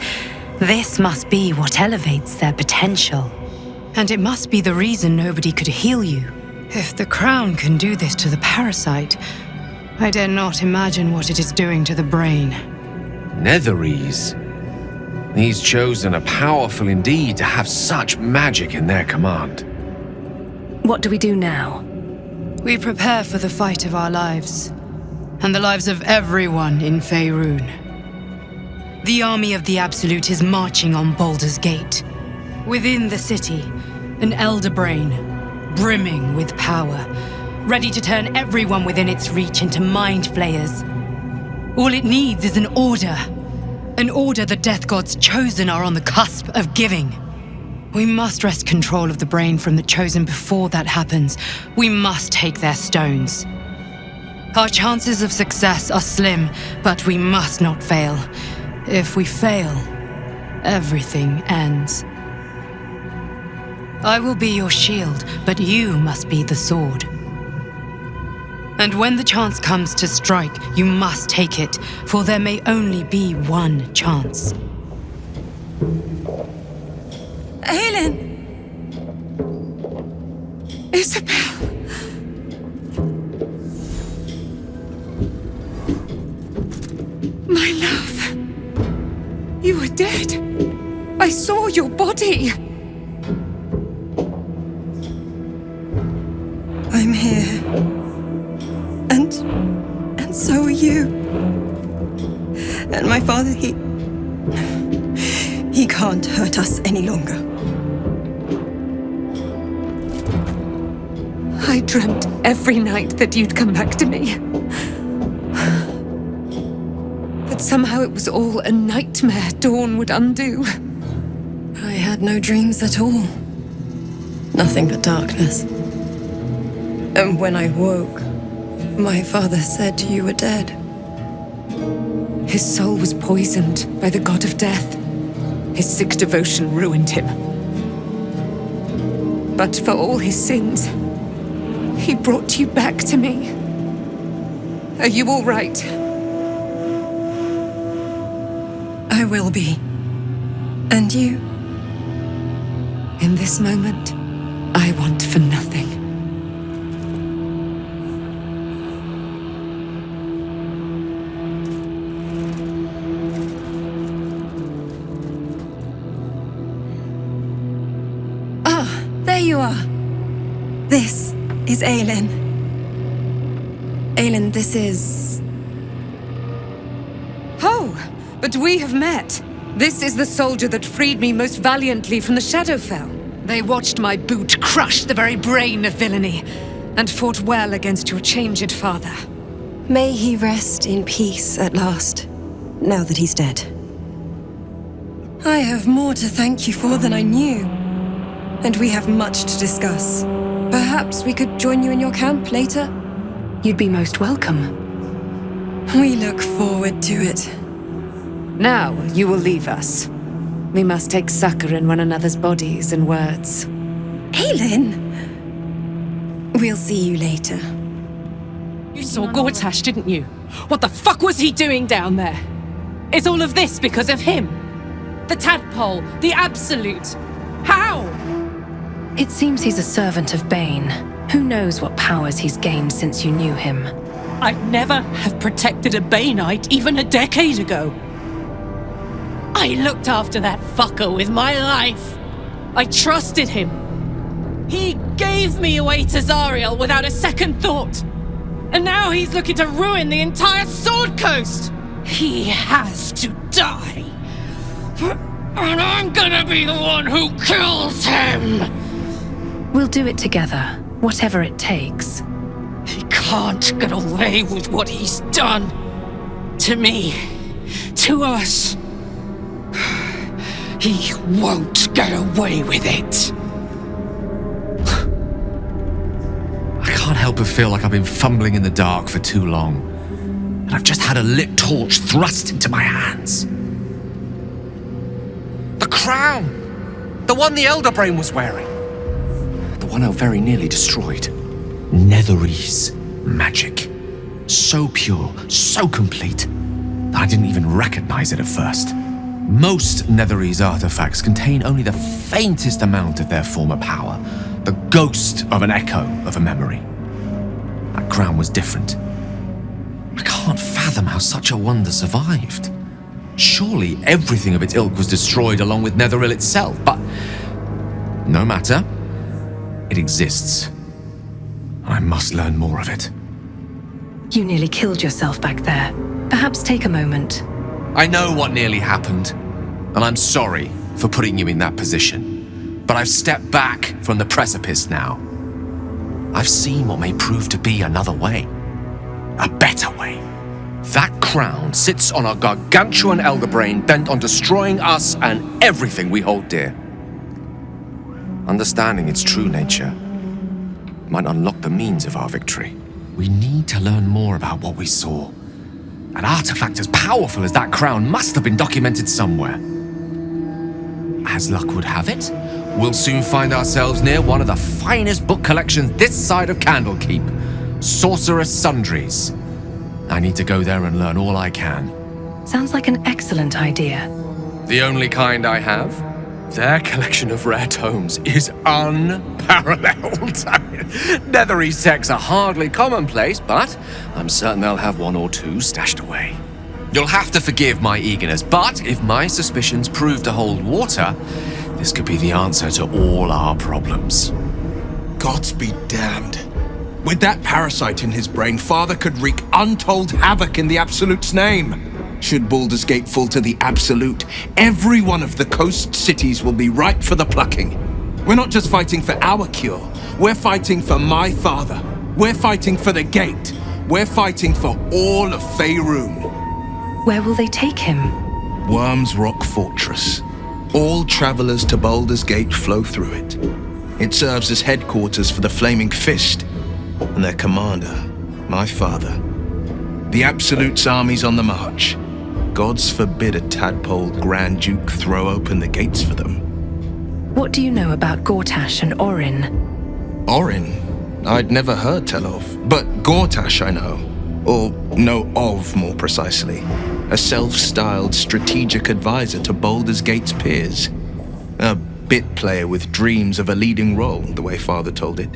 This must be what elevates their potential. And it must be the reason nobody could heal you. If the crown can do this to the parasite, I dare not imagine what it is doing to the brain. Netherese? These chosen are powerful indeed to have such magic in their command. What do we do now? We prepare for the fight of our lives, and the lives of everyone in Faerun. The army of the Absolute is marching on Baldur's Gate. Within the city, an Elder Brain, brimming with power, ready to turn everyone within its reach into mind flayers. All it needs is an order the Death God's chosen are on the cusp of giving. We must wrest control of the brain from the Chosen before that happens. We must take their stones. Our chances of success are slim, but we must not fail. If we fail, everything ends. I will be your shield, but you must be the sword. And when the chance comes to strike, you must take it, for there may only be one chance. Aelin! Isabel! My love! You were dead. I saw your body. I'm here. And so are you. And my father, he can't hurt us any longer. I dreamt every night that you'd come back to me. But somehow it was all a nightmare Dawn would undo. I had no dreams at all. Nothing but darkness. And when I woke, my father said you were dead. His soul was poisoned by the god of death. His sick devotion ruined him. But for all his sins, he brought you back to me. Are you all right? I will be. And you? In this moment, I want for nothing. There you are. This is Aelin. Aelin, this is... Oh, but we have met. This is the soldier that freed me most valiantly from the Shadowfell. They watched my boot crush the very brain of villainy, and fought well against your changed father. May he rest in peace at last, now that he's dead. I have more to thank you for than I knew. And we have much to discuss. Perhaps we could join you in your camp later? You'd be most welcome. We look forward to it. Now you will leave us. We must take succor in one another's bodies and words. Aelin! We'll see you later. You saw Gortash, didn't you? What the fuck was he doing down there? Is all of this because of him? The tadpole, the absolute. How? It seems he's a servant of Bane. Who knows what powers he's gained since you knew him? I'd never have protected a Baneite even a decade ago. I looked after that fucker with my life. I trusted him. He gave me away to Zariel without a second thought. And now he's looking to ruin the entire Sword Coast. He has to die. And I'm gonna be the one who kills him. We'll do it together, whatever it takes. He can't get away with what he's done. To me. To us. He won't get away with it. I can't help but feel like I've been fumbling in the dark for too long. And I've just had a lit torch thrust into my hands. The crown! The one the Elder Brain was wearing. The one I very nearly destroyed. Netherese magic. So pure, so complete, that I didn't even recognize it at first. Most Netherese artifacts contain only the faintest amount of their former power, the ghost of an echo of a memory. That crown was different. I can't fathom how such a wonder survived. Surely everything of its ilk was destroyed along with Netheril itself, but no matter. It exists. I must learn more of it. You nearly killed yourself back there. Perhaps take a moment. I know what nearly happened, and I'm sorry for putting you in that position. But I've stepped back from the precipice now. I've seen what may prove to be another way. A better way. That crown sits on a gargantuan elder brain bent on destroying us and everything we hold dear. Understanding its true nature might unlock the means of our victory. We need to learn more about what we saw. An artifact as powerful as that crown must have been documented somewhere. As luck would have it, we'll soon find ourselves near one of the finest book collections this side of Candlekeep, Sorcerer's Sundries. I need to go there and learn all I can. Sounds like an excellent idea. The only kind I have? Their collection of rare tomes is unparalleled. Nethery texts are hardly commonplace, but I'm certain they'll have one or two stashed away. You'll have to forgive my eagerness, but if my suspicions prove to hold water, this could be the answer to all our problems. Gods be damned. With that parasite in his brain, Father could wreak untold havoc in the Absolute's name. Should Baldur's Gate fall to the Absolute, every one of the coast cities will be ripe for the plucking. We're not just fighting for our cure, we're fighting for my father. We're fighting for the Gate. We're fighting for all of Faerun. Where will they take him? Worm's Rock Fortress. All travelers to Baldur's Gate flow through it. It serves as headquarters for the Flaming Fist and their commander, my father. The Absolute's army's on the march. Gods forbid a tadpole Grand Duke throw open the gates for them. What do you know about Gortash and Orin? Orin? I'd never heard tell of, but Gortash I know. Or know of, more precisely. A self-styled strategic advisor to Baldur's Gate's peers. A bit player with dreams of a leading role, the way Father told it.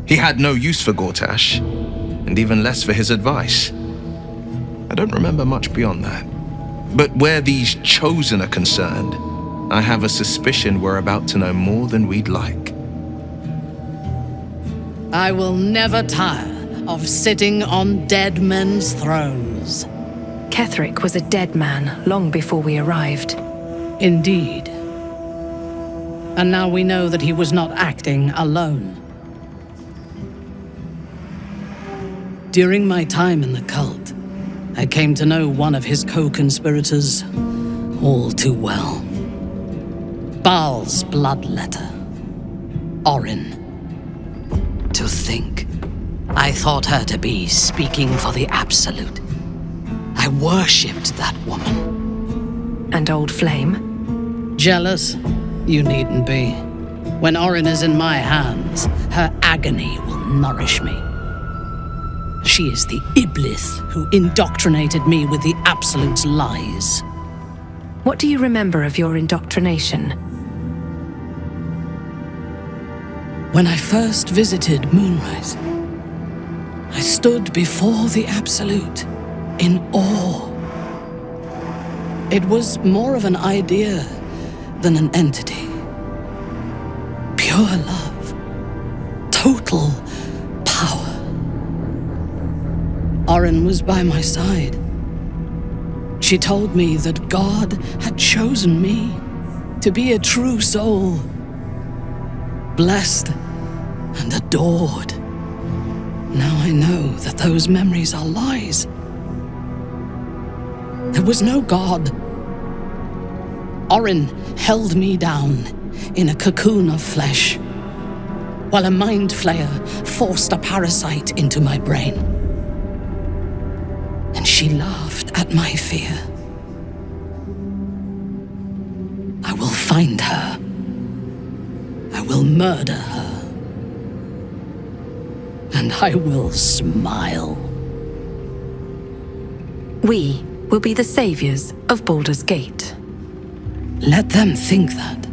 He had no use for Gortash, and even less for his advice. I don't remember much beyond that. But where these Chosen are concerned, I have a suspicion we're about to know more than we'd like. I will never tire of sitting on dead men's thrones. Ketheric was a dead man long before we arrived. Indeed. And now we know that he was not acting alone. During my time in the cult, I came to know one of his co-conspirators all too well. Baal's bloodletter, Orin. To think, I thought her to be speaking for the Absolute. I worshipped that woman. And Old Flame? Jealous? You needn't be. When Orin is in my hands, her agony will nourish me. She is the Iblis who indoctrinated me with the Absolute's lies. What do you remember of your indoctrination? When I first visited Moonrise, I stood before the Absolute in awe. It was more of an idea than an entity. Pure love. Total power. Orin was by my side. She told me that God had chosen me to be a true soul. Blessed and adored. Now I know that those memories are lies. There was no God. Orin held me down in a cocoon of flesh, while a mind flayer forced a parasite into my brain. And she laughed at my fear. I will find her. I will murder her. And I will smile. We will be the saviors of Baldur's Gate. Let them think that.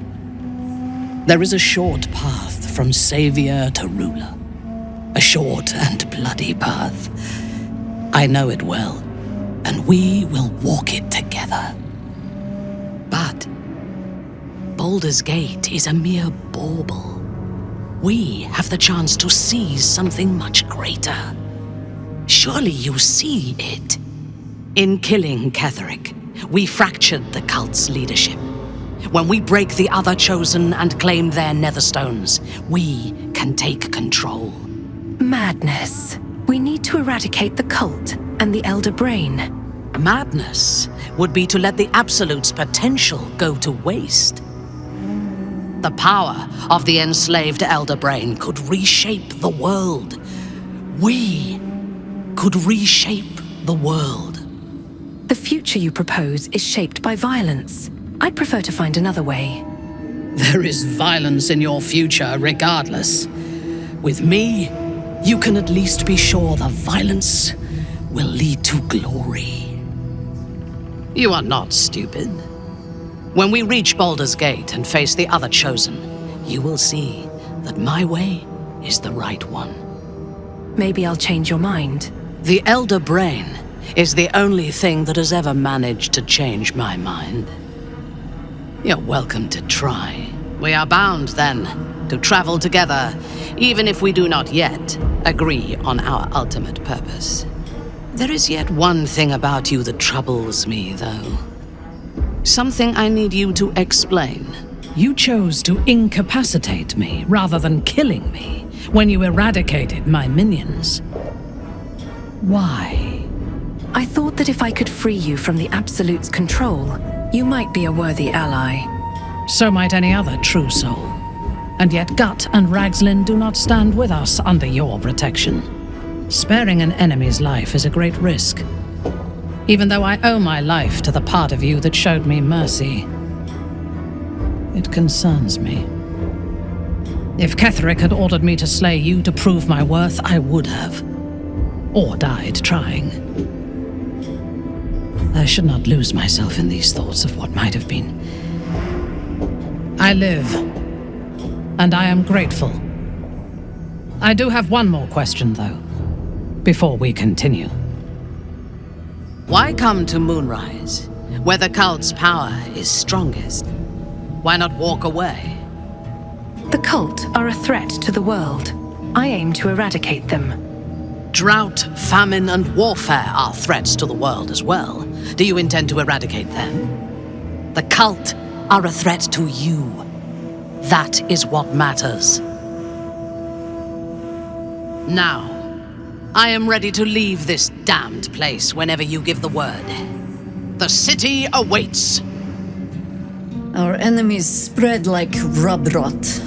There is a short path from savior to ruler. A short and bloody path. I know it well, and we will walk it together. But Baldur's Gate is a mere bauble. We have the chance to seize something much greater. Surely you see it. In killing Ketheric, we fractured the cult's leadership. When we break the other Chosen and claim their Netherstones, we can take control. Madness. We need to eradicate the cult and the Elder Brain. Madness would be to let the Absolute's potential go to waste. the power of the enslaved Elder Brain could reshape the world. We could reshape the world. The future you propose is shaped by violence. I'd prefer to find another way. There is violence in your future regardless. With me, you can at least be sure the violence will lead to glory. You are not stupid. When we reach Baldur's Gate and face the other Chosen, you will see that my way is the right one. Maybe I'll change your mind. The Elder Brain is the only thing that has ever managed to change my mind. You're welcome to try. We are bound, then, to travel together, even if we do not yet agree on our ultimate purpose. There is yet one thing about you that troubles me, though. Something I need you to explain. You chose to incapacitate me rather than killing me when you eradicated my minions. Why? I thought that if I could free you from the Absolute's control, you might be a worthy ally. So might any other true soul. And yet Gut and Ragslin do not stand with us under your protection. Sparing an enemy's life is a great risk. Even though I owe my life to the part of you that showed me mercy, it concerns me. If Ketheric had ordered me to slay you to prove my worth, I would have. Or died trying. I should not lose myself in these thoughts of what might have been. I live, and I am grateful. I do have one more question, though, before we continue. Why come to Moonrise, where the cult's power is strongest? Why not walk away? The cult are a threat to the world. I aim to eradicate them. Drought, famine, and warfare are threats to the world as well. Do you intend to eradicate them? The cult are a threat to you. That is what matters. Now, I am ready to leave this damned place whenever you give the word. The city awaits. Our enemies spread like rub rot.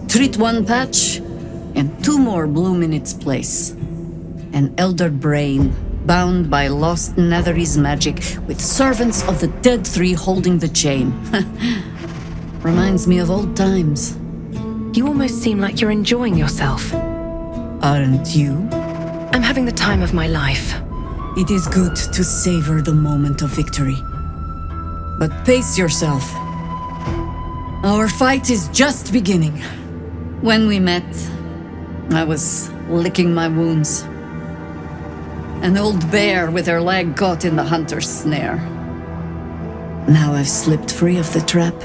Treat one patch, and 2 more bloom in its place. An Elder Brain, bound by lost Netherese magic, with servants of the Dead Three holding the chain. Reminds me of old times. You almost seem like you're enjoying yourself. Aren't you? I'm having the time of my life. It is good to savor the moment of victory. But pace yourself. Our fight is just beginning. When we met, I was licking my wounds. An old bear with her leg caught in the hunter's snare. Now I've slipped free of the trap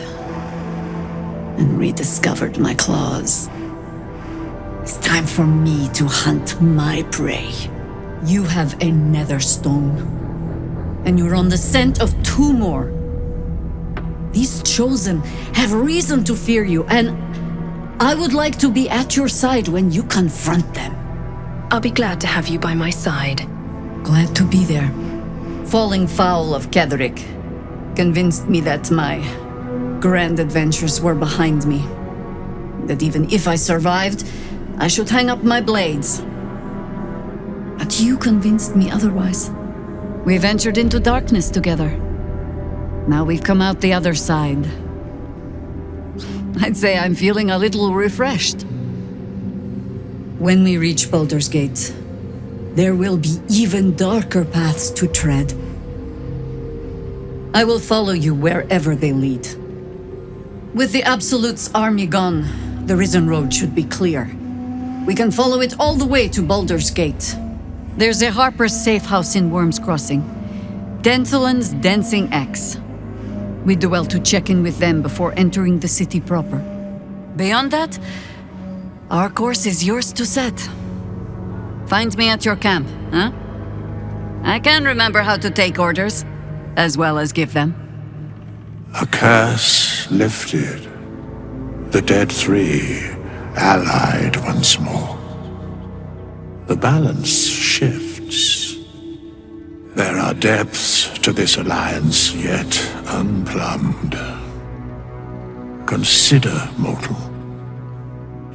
and rediscovered my claws. It's time for me to hunt my prey. You have a nether stone, and you're on the scent of 2 more. These Chosen have reason to fear you, and I would like to be at your side when you confront them. I'll be glad to have you by my side. Glad to be there. Falling foul of Ketheric convinced me that my grand adventures were behind me. That even if I survived, I should hang up my blades. But you convinced me otherwise. We ventured into darkness together. Now we've come out the other side. I'd say I'm feeling a little refreshed. When we reach Baldur's Gate, there will be even darker paths to tread. I will follow you wherever they lead. With the Absolute's army gone, the Risen Road should be clear. We can follow it all the way to Baldur's Gate. There's a Harper's safe house in Worm's Crossing. Denthelin's Dancing Axe. We do well to check in with them before entering the city proper. Beyond that, our course is yours to set. Find me at your camp, huh? I can remember how to take orders, as well as give them. A curse lifted. The Dead Three allied once more. The balance shifts. There are depths to this alliance yet unplumbed. Consider, mortal.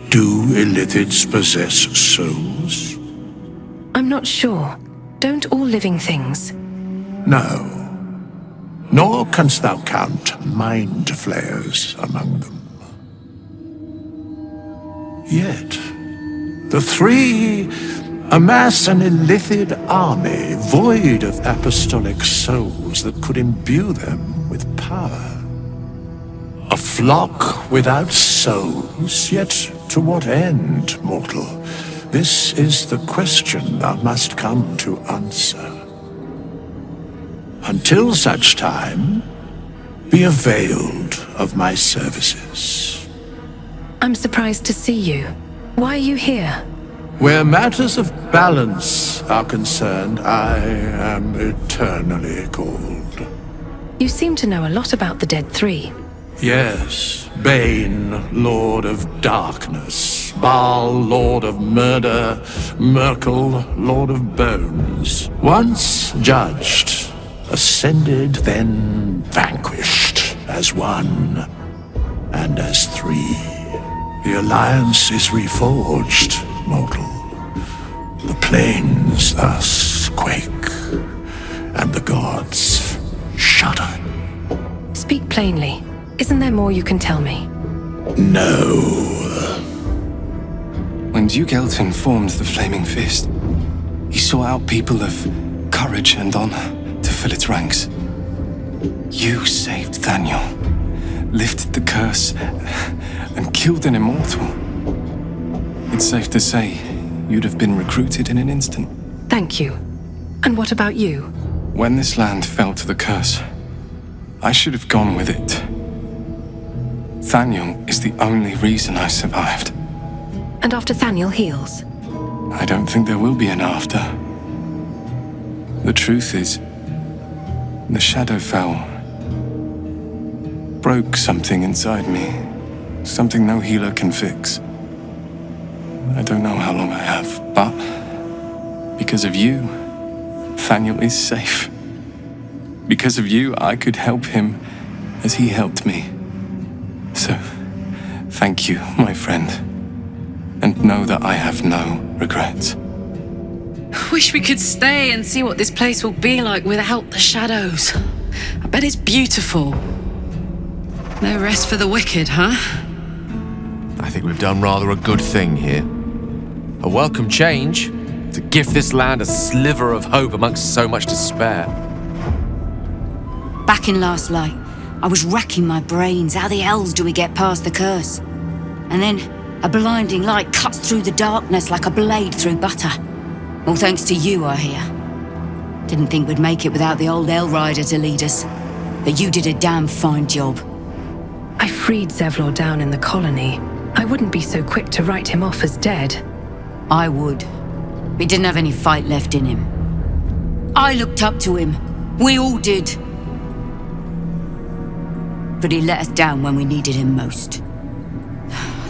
Do illithids possess souls? I'm not sure. Don't all living things? No. Nor canst thou count mind flayers among them. Yet, the three amass an illithid army void of apostolic souls that could imbue them with power. A flock without souls, yet to what end, mortal? This is the question thou must come to answer. Until such time, be availed of my services. I'm surprised to see you. Why are you here? Where matters of balance are concerned, I am eternally called. You seem to know a lot about the Dead Three. Yes, Bane, Lord of Darkness, Baal, Lord of Murder, Merkel, Lord of Bones. Once judged, ascended, then vanquished, as one and as three. The alliance is reforged, mortal. The plains thus quake, and the gods shudder. Speak plainly. Isn't there more you can tell me? No. When Duke Elton formed the Flaming Fist, he sought out people of courage and honor to fill its ranks. You saved Daniel, lifted the curse, and killed an immortal. It's safe to say you'd have been recruited in an instant. Thank you. And what about you? When this land fell to the curse, I should have gone with it. Thaniel is the only reason I survived. And after Thaniel heals? I don't think there will be an after. The truth is, the shadow fell. Broke something inside me. Something no healer can fix. I don't know how long I have, but because of you, Thaniel is safe. Because of you, I could help him as he helped me. So, thank you, my friend. And know that I have no regrets. Wish we could stay and see what this place will be like without the shadows. I bet it's beautiful. No rest for the wicked, huh? I think we've done rather a good thing here. A welcome change to give this land a sliver of hope amongst so much despair. Back in Last Light, I was racking my brains. How the hells do we get past the curse? And then a blinding light cuts through the darkness like a blade through butter. All thanks to you, I hear. Didn't think we'd make it without the old El Rider to lead us. But you did a damn fine job. I freed Zevlor down in the colony. I wouldn't be so quick to write him off as dead. I would. He didn't have any fight left in him. I looked up to him. We all did. But he let us down when we needed him most.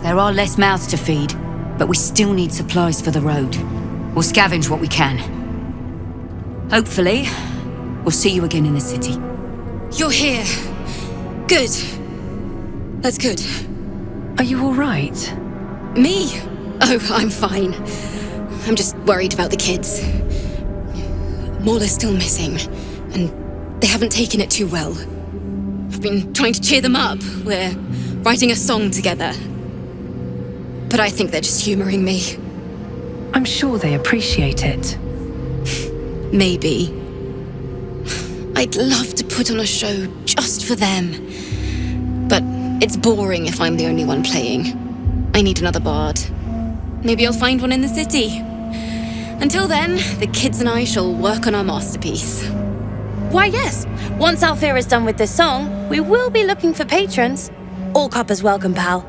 There are less mouths to feed, but we still need supplies for the road. We'll scavenge what we can. Hopefully, we'll see you again in the city. You're here. Good. That's good. Are you all right? Me? Oh, I'm fine. I'm just worried about the kids. Maula's still missing, and they haven't taken it too well. I've been trying to cheer them up. We're writing a song together. But I think they're just humoring me. I'm sure they appreciate it. Maybe. I'd love to put on a show just for them. But it's boring if I'm the only one playing. I need another bard. Maybe I'll find one in the city. Until then, the kids and I shall work on our masterpiece. Why, yes. Once Althea is done with this song, we will be looking for patrons. All coppers welcome, pal.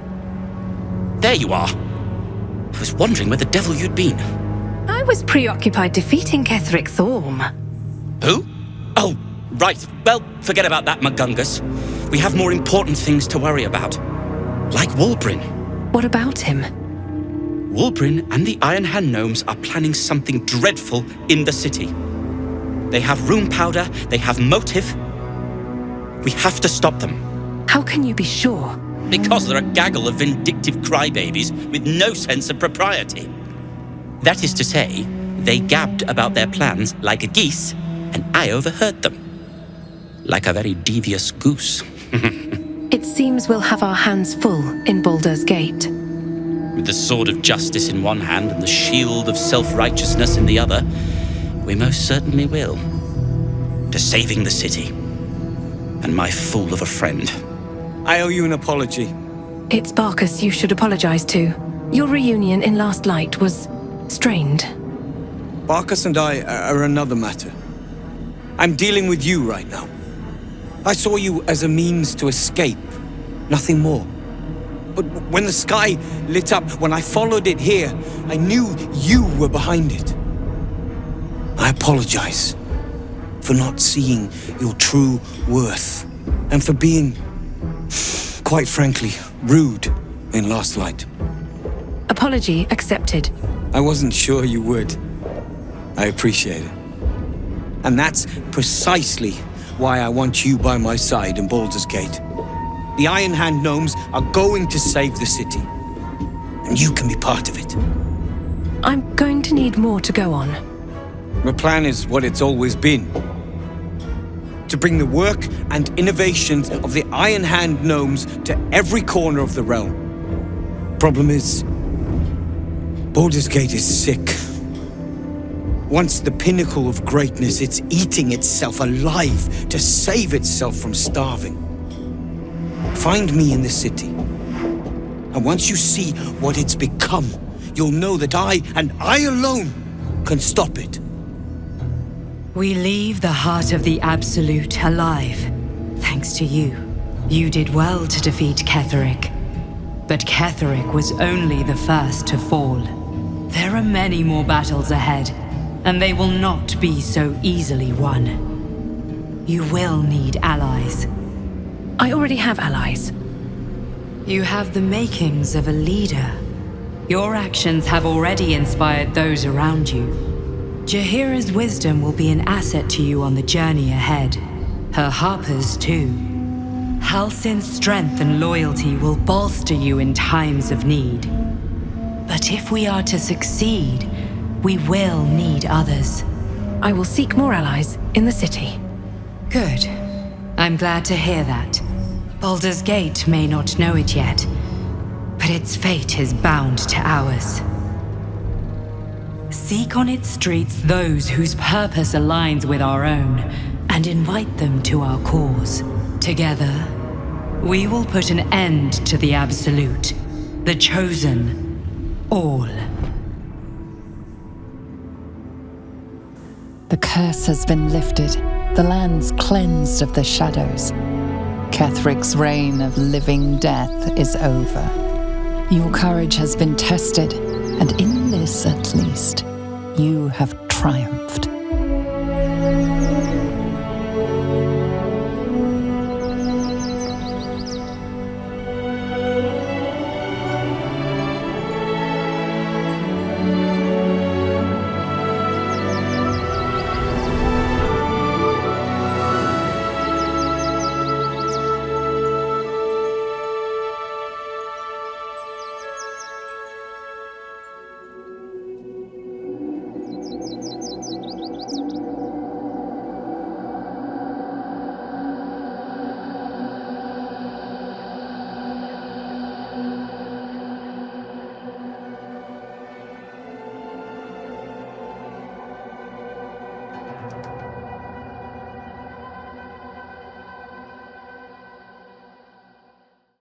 There you are. I was wondering where the devil you'd been. I was preoccupied defeating Ketheric Thorm. Who? Oh, right. Well, forget about that, Magungus. We have more important things to worry about. Like Walbrin. What about him? Walbrin and the Iron Hand Gnomes are planning something dreadful in the city. They have rune powder, they have motive. We have to stop them. How can you be sure? Because they're a gaggle of vindictive crybabies with no sense of propriety. That is to say, they gabbed about their plans like geese, and I overheard them. Like a very devious goose. It seems we'll have our hands full in Baldur's Gate. With the sword of justice in one hand and the shield of self-righteousness in the other, we most certainly will. To saving the city. And my fool of a friend. I owe you an apology. It's Barkus you should apologize to. Your reunion in Last Light was strained. Barkus and I are another matter. I'm dealing with you right now. I saw you as a means to escape, nothing more. But when the sky lit up, when I followed it here, I knew you were behind it. I apologize for not seeing your true worth, and for being, quite frankly, rude in Last Light. Apology accepted. I wasn't sure you would. I appreciate it. And that's precisely why I want you by my side in Baldur's Gate. The Iron Hand Gnomes are going to save the city, and you can be part of it. I'm going to need more to go on. The plan is what it's always been. To bring the work and innovations of the Iron Hand Gnomes to every corner of the realm. Problem is, Baldur's Gate is sick. Once the pinnacle of greatness, it's eating itself alive to save itself from starving. Find me in the city. And once you see what it's become, you'll know that I, and I alone, can stop it. We leave the heart of the Absolute alive, thanks to you. You did well to defeat Ketheric. But Ketheric was only the first to fall. There are many more battles ahead, and they will not be so easily won. You will need allies. I already have allies. You have the makings of a leader. Your actions have already inspired those around you. Jaheira's wisdom will be an asset to you on the journey ahead. Her Harper's too. Halsin's strength and loyalty will bolster you in times of need. But if we are to succeed, we will need others. I will seek more allies in the city. Good. I'm glad to hear that. Baldur's Gate may not know it yet, but its fate is bound to ours. Seek on its streets those whose purpose aligns with our own, and invite them to our cause. Together, we will put an end to the Absolute, the Chosen, all. The curse has been lifted, the land's cleansed of the shadows. Ketheric's reign of living death is over. Your courage has been tested, and in this at least, you have triumphed.